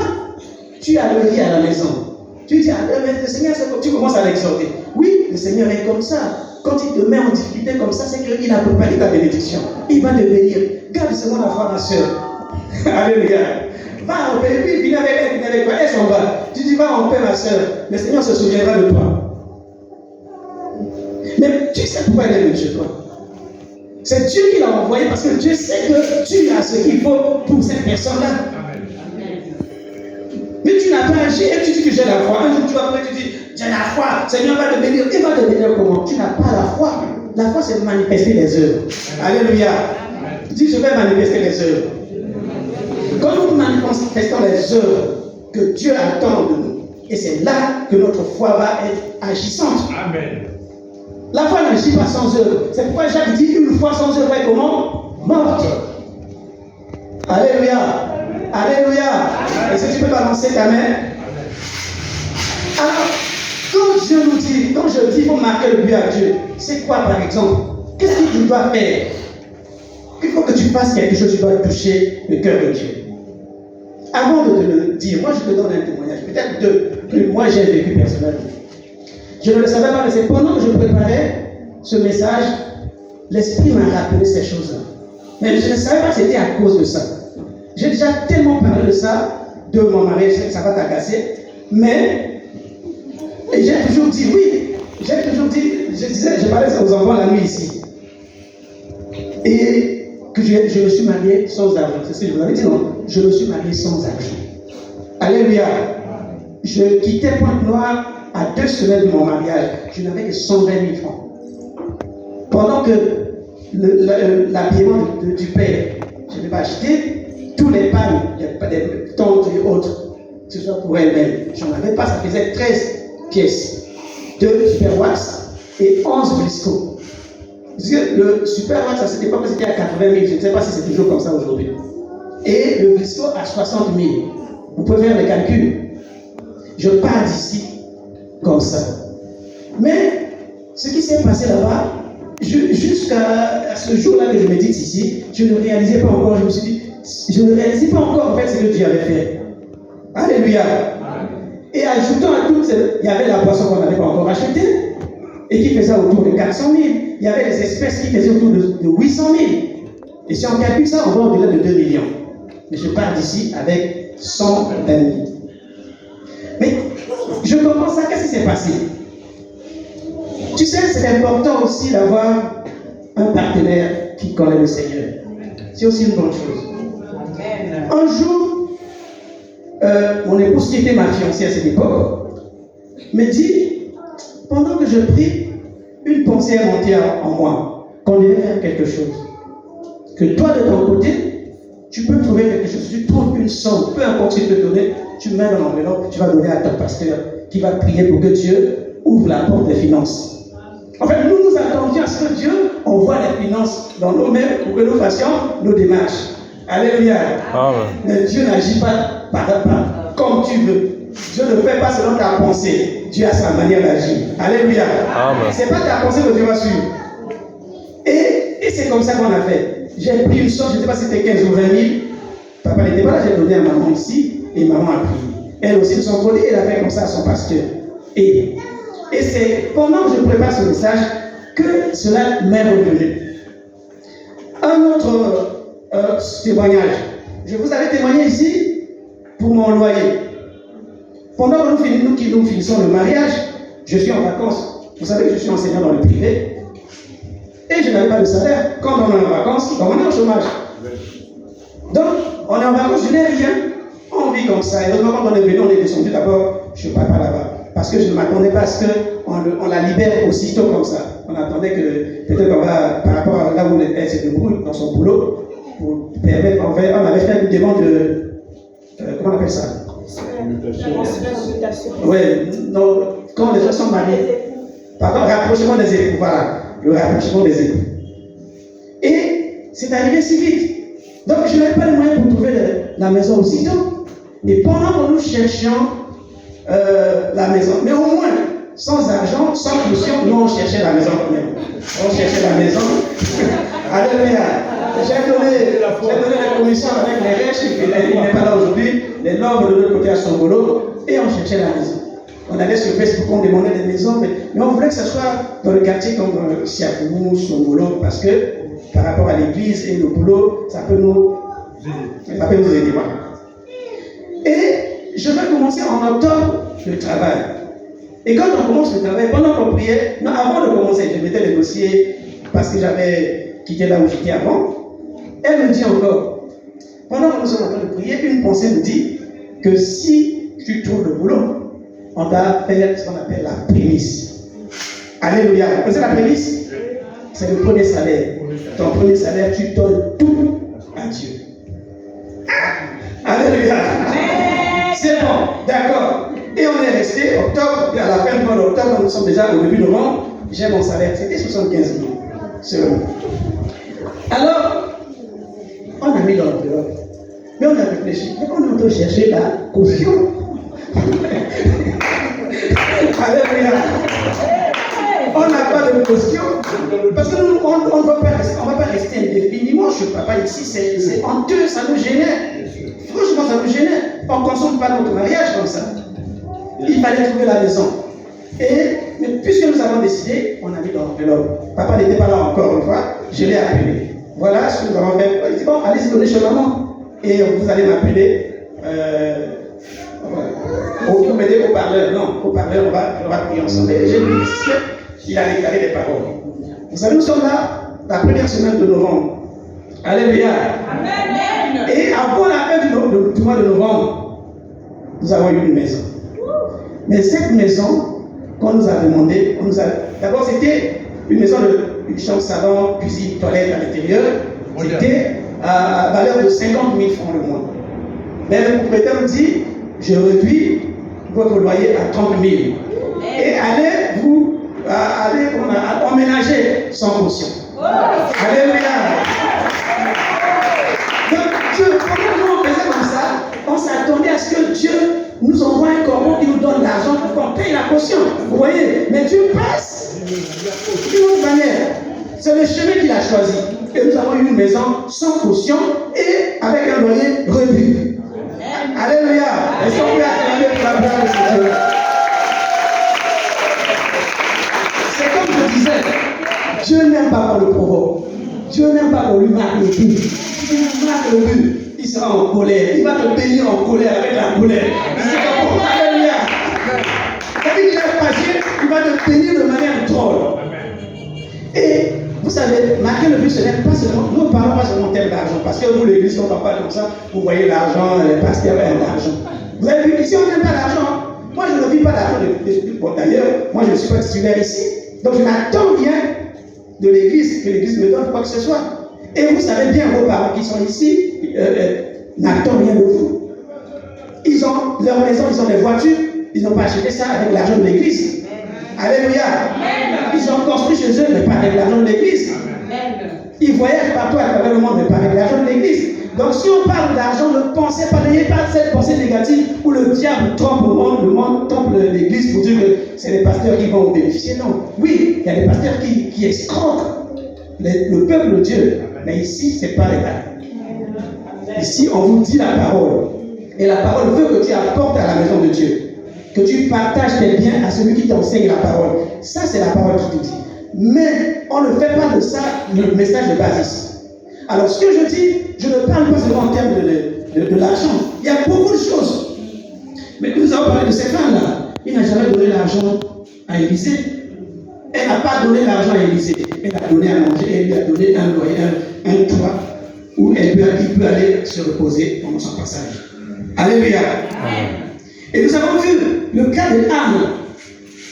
tu as le lit à la maison. Tu dis, mais le Seigneur, tu commences à l'exhorter. Oui, le Seigneur est comme ça. Quand il te met en difficulté comme ça, c'est qu'il a préparé ta bénédiction. Il va te bénir. Garde seulement la foi, ma soeur. Alléluia. Va en paix. Et puis, viens avec elle, viens avec toi. Elle s'en va. Tu dis, va en paix, ma soeur. Le Seigneur se souviendra de toi. Mais tu sais pourquoi il est venu chez toi. C'est Dieu qui l'a envoyé parce que Dieu sait que tu as ce qu'il faut pour cette personne-là. Mais tu n'as pas agi et tu dis que j'ai la foi. Un jour tu vas prêter, tu dis, j'ai la foi, Seigneur va te bénir. Il va te bénir comment? Tu n'as pas la foi. La foi, c'est manifester les œuvres. Alléluia. Dis, je vais manifester les œuvres. Quand nous manifestons les œuvres que Dieu attend de nous, et c'est là que notre foi va être agissante. Amen. La foi n'agit pas sans œuvre. C'est pourquoi Jacques dit une foi sans œuvre est comment? Morte. Alléluia. Alléluia. Est-ce que tu peux balancer ta main? Alors, quand Dieu nous dit, quand je dis, il faut marquer le but à Dieu, c'est quoi par exemple? Qu'est-ce que tu dois faire? Il faut que tu fasses quelque chose, tu dois toucher le cœur de Dieu. Avant de te le dire, moi je te donne un témoignage, peut-être deux, que moi j'ai vécu personnellement. Je ne le savais pas, mais c'est pendant que je préparais ce message, l'Esprit m'a rappelé ces choses-là. Mais je ne savais pas que c'était à cause de ça. J'ai déjà tellement parlé de ça, de mon mariage, ça va t'agacer, mais j'ai toujours dit oui. J'ai toujours dit, je parlais aux enfants la nuit ici. Et que je me suis marié sans argent. C'est ce que je vous avais dit, non? Je me suis marié sans argent. Alléluia. Je quittais Pointe-Noire à 2 semaines de mon mariage. Je n'avais que 120 000 francs. Pendant que l'habillement du père, je n'avais pas acheté tous les pannes, des tantes et autres, que ce soit pour elle-même. Je n'en avais pas, ça faisait 13 pièces. 2 Super Wax et 11 Briscoe. Le Super Wax à cette époque c'était à 80 000, je ne sais pas si c'est toujours comme ça aujourd'hui. Et le Briscoe à 60 000. Vous pouvez faire les calculs. Je pars d'ici comme ça. Mais ce qui s'est passé là-bas, jusqu'à ce jour-là que je médite ici, je ne réalisais pas encore, je me suis dit, je ne réalisais pas encore en fait ce que Dieu avait fait. Alléluia. Et ajoutant à tout, il y avait la boisson qu'on n'avait pas encore achetée et qui faisait autour de 400 000. Il y avait les espèces qui faisaient autour de 800 000. Et si on calcule ça, on va au-delà de 2 millions. Mais je pars d'ici avec 120 000. Mais je comprends ça, qu'est-ce qui s'est passé? Tu sais, c'est important aussi d'avoir un partenaire qui connaît le Seigneur. C'est aussi une bonne chose. Un jour, mon épouse, qui était ma fiancée à cette époque, me dit, pendant que je prie, une pensée est montée en moi, qu'on devait faire quelque chose. Que toi, de ton côté, tu peux trouver quelque chose. Tu trouves une somme, peu importe ce qu'il te donner, tu mets dans l'enveloppe, tu vas donner à ton pasteur qui va prier pour que Dieu ouvre la porte des finances. En fait, nous attendions à ce que Dieu envoie les finances dans nos mains pour que nous fassions nos démarches. Alléluia. Amen. Mais Dieu n'agit pas comme tu veux. Dieu ne fait pas selon ta pensée. Dieu a sa manière d'agir. Alléluia. Ce n'est pas ta pensée que Dieu va suivre. Et c'est comme ça qu'on a fait. J'ai pris une somme, je ne sais pas si c'était 15 ou 20 000. Papa n'était pas là, j'ai donné à maman ici. Et maman a prié. Elle aussi de son côté, elle a fait comme ça à son pasteur. Et c'est pendant que je prépare ce message que cela m'est revenu. Un autre témoignage. Je vous avais témoigné ici pour mon loyer. Pendant que nous finissons le mariage, je suis en vacances. Vous savez que je suis enseignant dans le privé. Et je n'avais pas de salaire. Quand on est en vacances, on est au chômage. Donc, on est en vacances, je n'ai rien. On vit comme ça. Et quand on est venu, on est descendu d'abord chez papa là-bas. Parce que je ne m'attendais pas à ce qu'on la libère aussitôt comme ça. On attendait que peut-être on va, par rapport à là où elle se débrouille dans son boulot, pour permettre, on avait fait une demande de, comment on appelle ça? Oui, non, quand les gens sont mariés, pardon, rapprochement des époux, voilà, le rapprochement des époux. Et c'est arrivé si vite. Donc je n'avais pas les moyens pour trouver la maison aussitôt. Et pendant que nous cherchions la maison, mais au moins, sans argent, sans caution, nous on cherchait la maison quand même. On cherchait la maison. Alléluia. J'ai donné la commission avec les riches, il n'est pas là aujourd'hui, les nobles de l'autre côté à Songolo, et on cherchait la maison. On allait sur Facebook, on demandait des maisons, mais on voulait que ce soit dans le quartier comme Siakoumou, Songolo, parce que par rapport à l'église et le boulot, ça peut nous aider. Voilà. Et je vais commencer en octobre le travail. Et quand on commence le travail, pendant qu'on priait, non, avant de commencer, je mettais les dossiers parce que j'avais quitté là où j'étais avant. Elle me dit encore, pendant que nous sommes en train de prier, une pensée me dit que si tu trouves le boulot, on va faire ce qu'on appelle la prémisse. Alléluia. Vous connaissez la prémisse? C'est le premier salaire. Ton premier salaire, tu donnes tout à Dieu. Alléluia. C'est bon, d'accord. Et on est resté octobre, et à la fin du mois d'octobre, nous sommes déjà au début novembre, j'ai mon salaire, c'était 75 000 seulement. Alors, on a mis l'enveloppe, mais on a réfléchi, mais on est en train de chercher la caution. Alléluia. On n'a pas de question. Parce que nous, on ne va pas rester indéfiniment chez papa ici. C'est honteux, ça nous gênait. Franchement, ça nous gênait. On ne consomme pas notre mariage comme ça. Il fallait trouver la maison. Mais puisque nous avons décidé, on a mis dans l'enveloppe. Papa n'était pas là encore une fois, je l'ai appelé. Voilà ce que nous avons fait. Il dit bon, allez-y donner chez maman. Et vous allez m'appeler. Vous mettez au parleur. Non, au parleur, on va prier ensemble. Et j'ai vu qu'il a déclaré des paroles. Vous savez, nous sommes là la première semaine de novembre. Alléluia. Amen. Et avant la fin du mois de novembre, nous avons eu une maison. Mais cette maison, qu'on nous a demandé, d'abord c'était une maison de chambre, salon, cuisine, toilette à l'intérieur. C'était à valeur de 50 000 francs le mois. Mais le propriétaire nous dit, je réduis votre loyer à 30 000. Et allez emménager sans caution. Alléluia. Donc Dieu, comment on faisait comme ça, on s'attendait à ce que Dieu nous envoie un corbeau qui nous donne l'argent pour qu'on paye la caution. Vous voyez, mais Dieu passe d'une autre manière. C'est le chemin qu'il a choisi. Et nous avons eu une maison sans caution et avec un loyer réduit. Alléluia. Est-ce qu'on peut acclamer pour la gloire de ce Dieu? C'est comme je disais, Dieu n'aime pas qu'on le provoque. Dieu n'aime pas qu'on lui marque le but. Dieu marque le but. Il sera en colère. Il va te bénir en colère avec la colère. C'est comme Alléluia. Quand il lève pas Dieu, il va te bénir de manière drôle. Et vous savez, marquer le but, ce n'est pas seulement, nous ne parlons pas seulement tel d'argent, parce que vous, l'église, on ne parle pas comme ça, vous voyez l'argent, les pasteurs aiment l'argent. Vous avez vu, ici, on n'aime pas l'argent. Moi, je ne vis pas l'argent. Bon, d'ailleurs, moi, je ne suis pas titulaire ici. Donc, je n'attends rien de l'église, que l'église me donne quoi que ce soit. Et vous savez bien, vos parents qui sont ici, n'attendent rien de vous. Ils ont leur maison, ils ont des voitures, ils n'ont pas acheté ça avec l'argent de l'église. Alléluia. Ils ont construit chez eux, mais pas avec l'argent de l'église. Ils voyagent partout à travers le monde, mais pas avec l'argent de l'église. Donc si on parle d'argent, ne pensez pas, n'ayez pas cette pensée négative où le diable trompe le monde trompe l'église pour dire que c'est les pasteurs qui vont bénéficier. Non. Oui, il y a des pasteurs qui escroquent le peuple de Dieu. Mais ici, ce n'est pas le cas. Ici, on vous dit la parole. Et la parole veut que tu apportes à la maison de Dieu. Que tu partages tes biens à celui qui t'enseigne la parole. Ça, c'est la parole qui te dit. Mais on ne fait pas de ça le message de base ici. Alors, ce que je dis, je ne parle pas seulement en termes de l'argent. Il y a beaucoup de choses. Mais nous avons parlé de cette femme-là. Il n'a jamais donné l'argent à Élisée. Elle n'a pas donné l'argent à Élisée. Elle a donné à manger, elle lui a donné un loyer, un toit où il peut aller se reposer pendant son passage. Alléluia. Amen. Et nous avons vu le cas de Anne.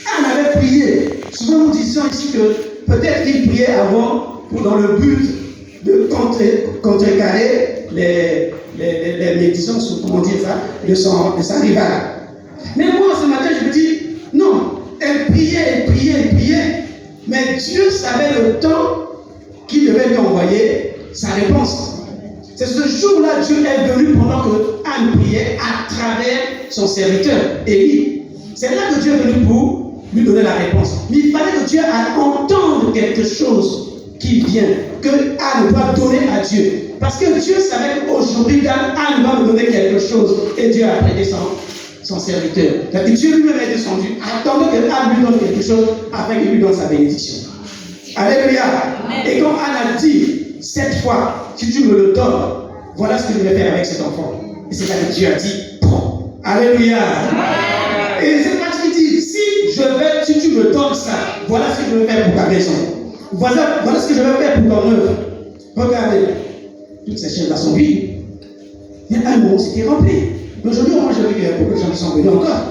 Anne avait prié. Souvent nous disons ici que peut-être qu'il priait avant dans le but de contrecarrer les médisances, ou comment dire ça, de sa rivale. Mais moi ce matin je me dis, non, elle priait, mais Dieu savait le temps qu'il devait lui envoyer sa réponse. C'est ce jour-là, Dieu est venu pendant que Anne priait à travers son serviteur, Élie. C'est là que Dieu est venu pour lui donner la réponse. Mais il fallait que Dieu entende quelque chose qui vient, que Anne doit donner à Dieu. Parce que Dieu savait qu'aujourd'hui, Anne va me donner quelque chose. Et Dieu a prêté son serviteur. C'est-à-dire que Dieu lui-même est descendu, attendant que Anne lui donne quelque chose afin qu'il lui donne sa bénédiction. Alléluia. Et quand Anne a dit, cette fois, si tu me le donnes, voilà ce que je vais faire avec cet enfant. Et c'est là que Dieu a dit, prends. Alléluia. Et c'est pas ce qu'il dit, si tu me donnes ça, voilà ce que je vais faire pour ta maison. Voilà ce que je vais faire pour ton œuvre. Regardez, toutes ces choses-là sont vides. Il y a un moment, c'était rempli. Aujourd'hui, moi, j'ai vu qu'il y a beaucoup de gens qui sont venus encore.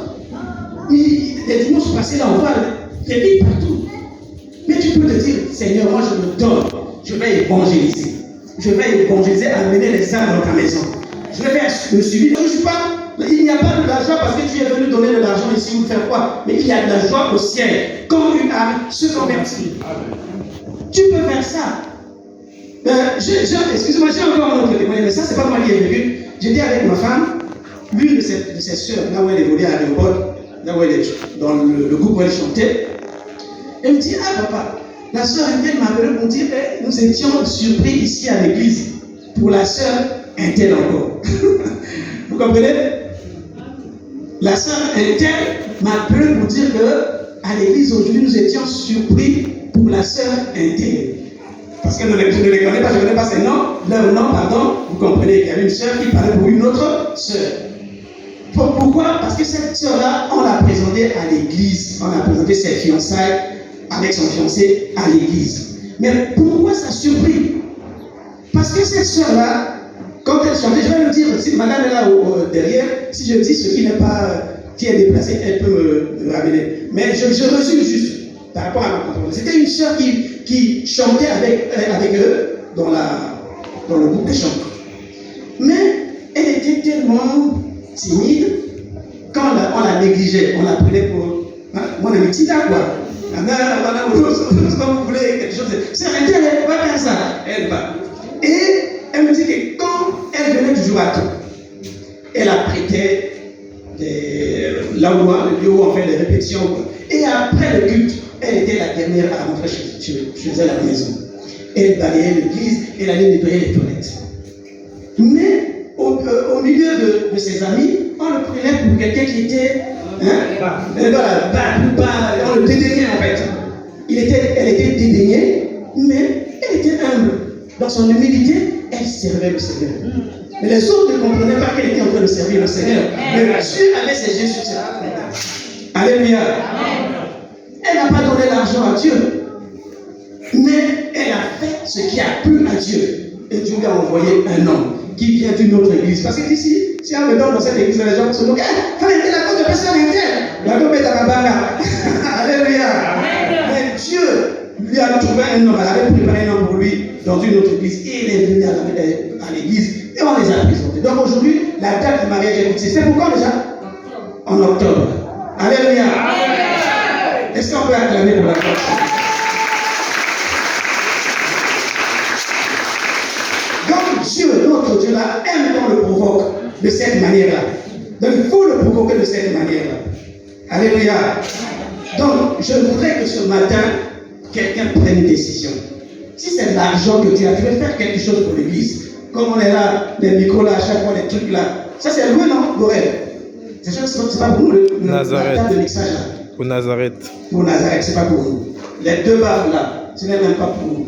Les dimanches passés, là, on voit des vies partout. Mais tu peux te dire, Seigneur, moi, je me donne. Je vais évangéliser. Je vais évangéliser, amener les âmes dans ta maison. Je vais faire le suivi. Il n'y a pas de la joie parce que tu es venu donner de l'argent ici ou faire quoi. Mais il y a de la joie au ciel. Quand une âme se convertit. Tu peux faire ça. Excusez-moi, j'ai encore un autre témoignage, mais ça, c'est pas moi qui ai vécu. J'étais avec ma femme, l'une de ses soeurs, là où elle évoluait à l'aéroport, dans le groupe où elle chantait. Elle me dit, ah papa, la sœur Intel m'a appelé pour dire que nous étions surpris ici à l'église pour la sœur Intel encore. Vous comprenez? La sœur Intel m'a appelé pour dire que à l'église aujourd'hui nous étions surpris pour la sœur Intel. Parce que je ne les connais pas, je ne connais pas ses noms, leur nom, pardon, vous comprenez qu'il y avait une sœur qui parlait pour une autre sœur. Pourquoi? Parce que cette sœur-là, on l'a présentée à l'église, on a présenté ses fiançailles avec son fiancé à l'église. Mais pourquoi ça surpris? Parce que cette sœur-là, quand elle chantait, je vais le dire, si madame est là derrière, si je dis ce qui n'est pas, qui est déplacé, elle peut me ramener. Mais je résume juste par rapport à ma contrôle. C'était une sœur qui chantait avec eux dans le groupe des chants. Mais elle était tellement timide, quand on la négligeait, on la prenait pour mon ami Tita, quoi. Madame, comme vous voulez, quelque chose. C'est elle va faire ça. Elle va. Et elle me dit que quand elle venait toujours à temps, elle apprêtait là où le lieu où on fait les répétitions. Et après le culte, elle était la dernière à rentrer chez elle à la maison. Elle balayait l'église, elle allait nettoyer les toilettes. Mais au milieu de ses amis, on le prenait pour quelqu'un qui était. On le dédaignait en fait. Elle était dédaignée, mais elle était humble. Dans son humilité, elle servait le Seigneur. Mais les autres ne comprenaient pas qu'elle était en train de servir le Seigneur. Mais Dieu avait ses yeux sur cette. Alléluia. Elle n'a pas donné l'argent à Dieu, mais elle a fait ce qui a plu à Dieu. Et Dieu lui a envoyé un homme qui vient d'une autre église. Parce que ici, si on me donne dans cette église, les gens vont se dire, il fallait être la cause de personne interne. La cause est à ma banga. Alléluia. Mais Dieu lui a trouvé un homme, elle avait préparé un homme pour lui dans une autre église. Et il est venu à l'église et on les a présentés. Donc aujourd'hui, la date du mariage est fixée. C'est pourquoi déjà? En octobre. Alléluia. Est-ce qu'on peut acclamer pour la gloire? Donc Dieu, notre Dieu là, aime qu'on le provoque de cette manière-là. Donc il faut le provoquer de cette manière-là. Alléluia. Donc je voudrais que ce matin, quelqu'un prenne une décision. Si c'est de l'argent que tu as, tu veux faire quelque chose pour l'église. Comme on est là, les micros là, à chaque fois, les trucs là. Ça c'est loin, non, Lorraine? C'est pas pour nous le table de mixage là. Pour Nazareth. Pour Nazareth, c'est pas pour nous. Les deux barres là, ce n'est même pas pour nous.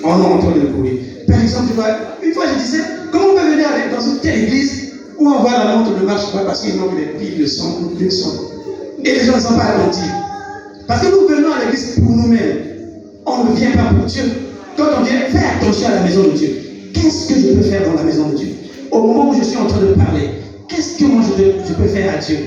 On est en train de le courir. Par exemple, une fois je disais, comment on peut venir dans une telle église où on voit la montre ne marche pas parce qu'il manque des piles de sang ou de sang. Et les gens ne sont pas attentifs. Parce que nous venons à l'église pour nous-mêmes. On ne vient pas pour Dieu. Quand on vient, fais attention à la maison de Dieu. Qu'est-ce que je peux faire dans la maison de Dieu? Au moment où je suis en train de parler, qu'est-ce que moi je peux faire à Dieu?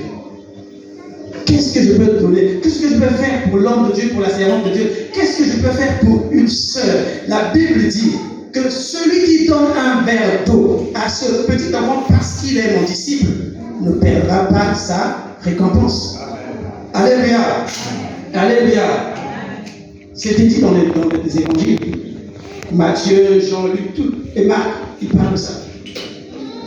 Qu'est-ce que je peux donner? Qu'est-ce que je peux faire pour l'homme de Dieu, pour la servante de Dieu? Qu'est-ce que je peux faire pour une sœur? La Bible dit que celui qui donne un verre d'eau à ce petit enfant parce qu'il est mon disciple ne perdra pas sa récompense. Alléluia. Alléluia. C'était dit dans les évangiles. Matthieu, Jean, Luc, tout, et Marc, ils parlent de ça.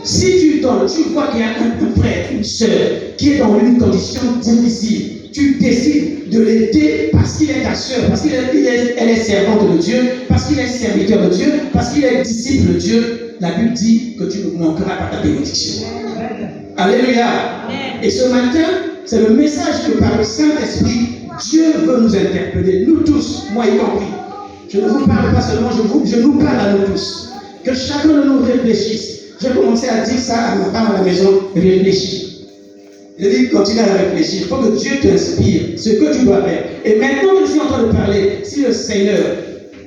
Si tu donnes, tu vois qu'il y a un frère, une sœur qui est dans une condition difficile, tu décides de l'aider parce qu'il est ta sœur, parce qu'elle est servante de Dieu, parce qu'il est serviteur de Dieu, parce qu'il est disciple de Dieu, la Bible dit que tu ne manqueras pas ta bénédiction. Alléluia. Et ce matin, c'est le message que par le Saint-Esprit, Dieu veut nous interpeller, nous tous, moi y compris. Je ne vous parle pas seulement, je nous parle à nous tous. Que chacun de nous réfléchisse. J'ai commencé à dire ça à ma femme à la maison, réfléchis. Je dis, continue à réfléchir. Il faut que Dieu t'inspire ce que tu dois faire. Et maintenant que je suis en train de parler, si le Seigneur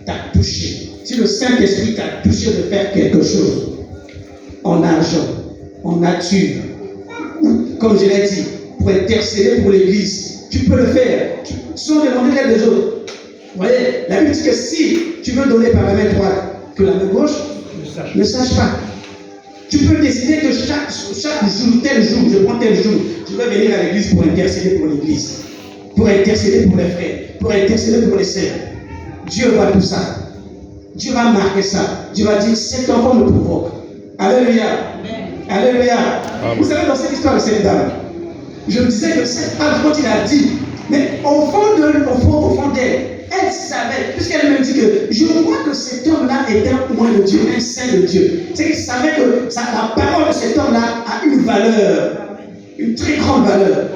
t'a touché, si le Saint-Esprit t'a touché de faire quelque chose, en argent, en nature, comme je l'ai dit, pour intercéder pour l'Église, tu peux le faire, sans demander l'aide des autres. Vous voyez, la Bible dit que si tu veux donner par la main droite, que la main gauche ne sache pas. Tu peux décider que chaque jour, tel jour, je prends tel jour, je vais venir à l'église pour intercéder pour l'église, pour intercéder pour les frères, pour intercéder pour les sœurs. Dieu va tout ça. Dieu va marquer ça. Dieu va dire, cet enfant me provoque. Alléluia. Alléluia. Vous savez, dans cette histoire de cette dame, Je me disais que cette femme, quand il a dit, mais au fond d'elle, elle savait, puisqu'elle me dit que je crois que cet homme-là était un point de Dieu, un saint de Dieu. C'est qu'elle savait que la parole de cet homme-là a une valeur, une très grande valeur.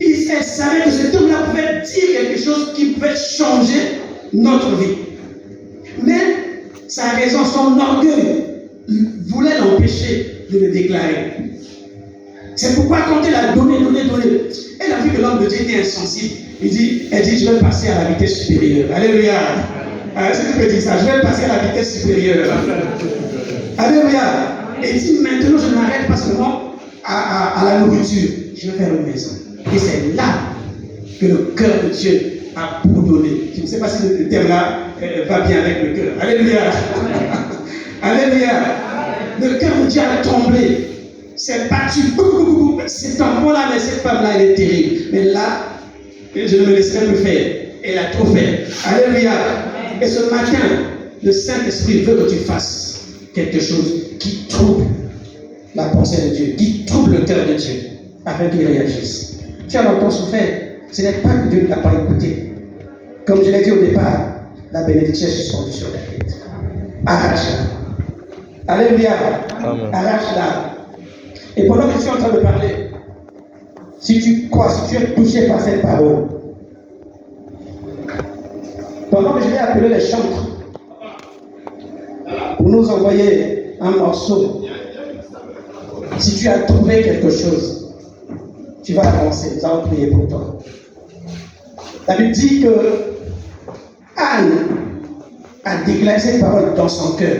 Elle savait que cet homme-là pouvait dire quelque chose qui pouvait changer notre vie. Mais sa raison, son orgueil, voulait l'empêcher de le déclarer. C'est pourquoi quand elle a donné, elle a vu que l'homme de Dieu était insensible. Elle dit, je vais passer à la vitesse supérieure. Alléluia. C'est ce que je dis ça, je vais passer à la vitesse supérieure. Alléluia. Et dit, maintenant je ne m'arrête pas seulement à la nourriture. Je vais faire une maison. Et c'est là que le cœur de Dieu a bourdonné. Je ne sais pas si le terme là va bien avec le cœur. Alléluia. Alléluia. Le cœur de Dieu a tremblé. C'est battu. Cet enfant-là, mais cette femme-là, elle est terrible. Mais là, je ne me laisserai plus faire. Elle a trop fait. Alléluia. Et ce matin, le Saint-Esprit veut que tu fasses quelque chose qui trouble la pensée de Dieu, qui trouble le cœur de Dieu, afin qu'il réagisse. Tu as longtemps souffert. Ce n'est pas que Dieu ne t'a pas écouté. Comme je l'ai dit au départ, la bénédiction est suspendue sur ta tête. Arrache-la. Alléluia. Arrache-la. Et pendant que je suis en train de parler, si tu crois, si tu es touché par cette parole, pendant que je vais appeler les chantres pour nous envoyer un morceau, si tu as trouvé quelque chose, tu vas avancer. Nous allons prier pour toi. La Bible dit que Anne a déclaré cette parole dans son cœur.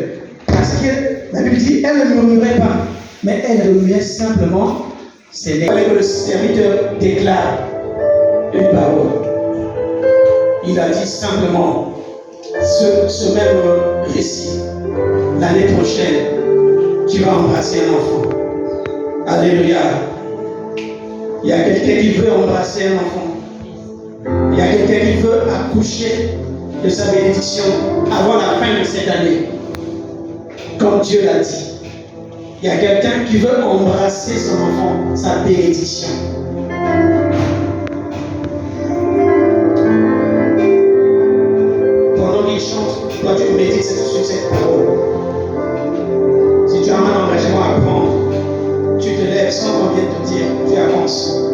Parce que la Bible dit, elle ne murmurait pas, mais elle murmurait simplement. C'est là que le serviteur déclare une parole. Il a dit simplement ce même récit. L'année prochaine, tu vas embrasser un enfant. Alléluia. Il y a quelqu'un qui veut embrasser un enfant. Il y a quelqu'un qui veut accoucher de sa bénédiction avant la fin de cette année. Comme Dieu l'a dit. Il y a quelqu'un qui veut embrasser son enfant, sa bénédiction. Pendant qu'il chante, toi tu médites sur cette parole. Si tu as un engagement à prendre, tu te lèves sans qu'on vienne te dire, tu avances.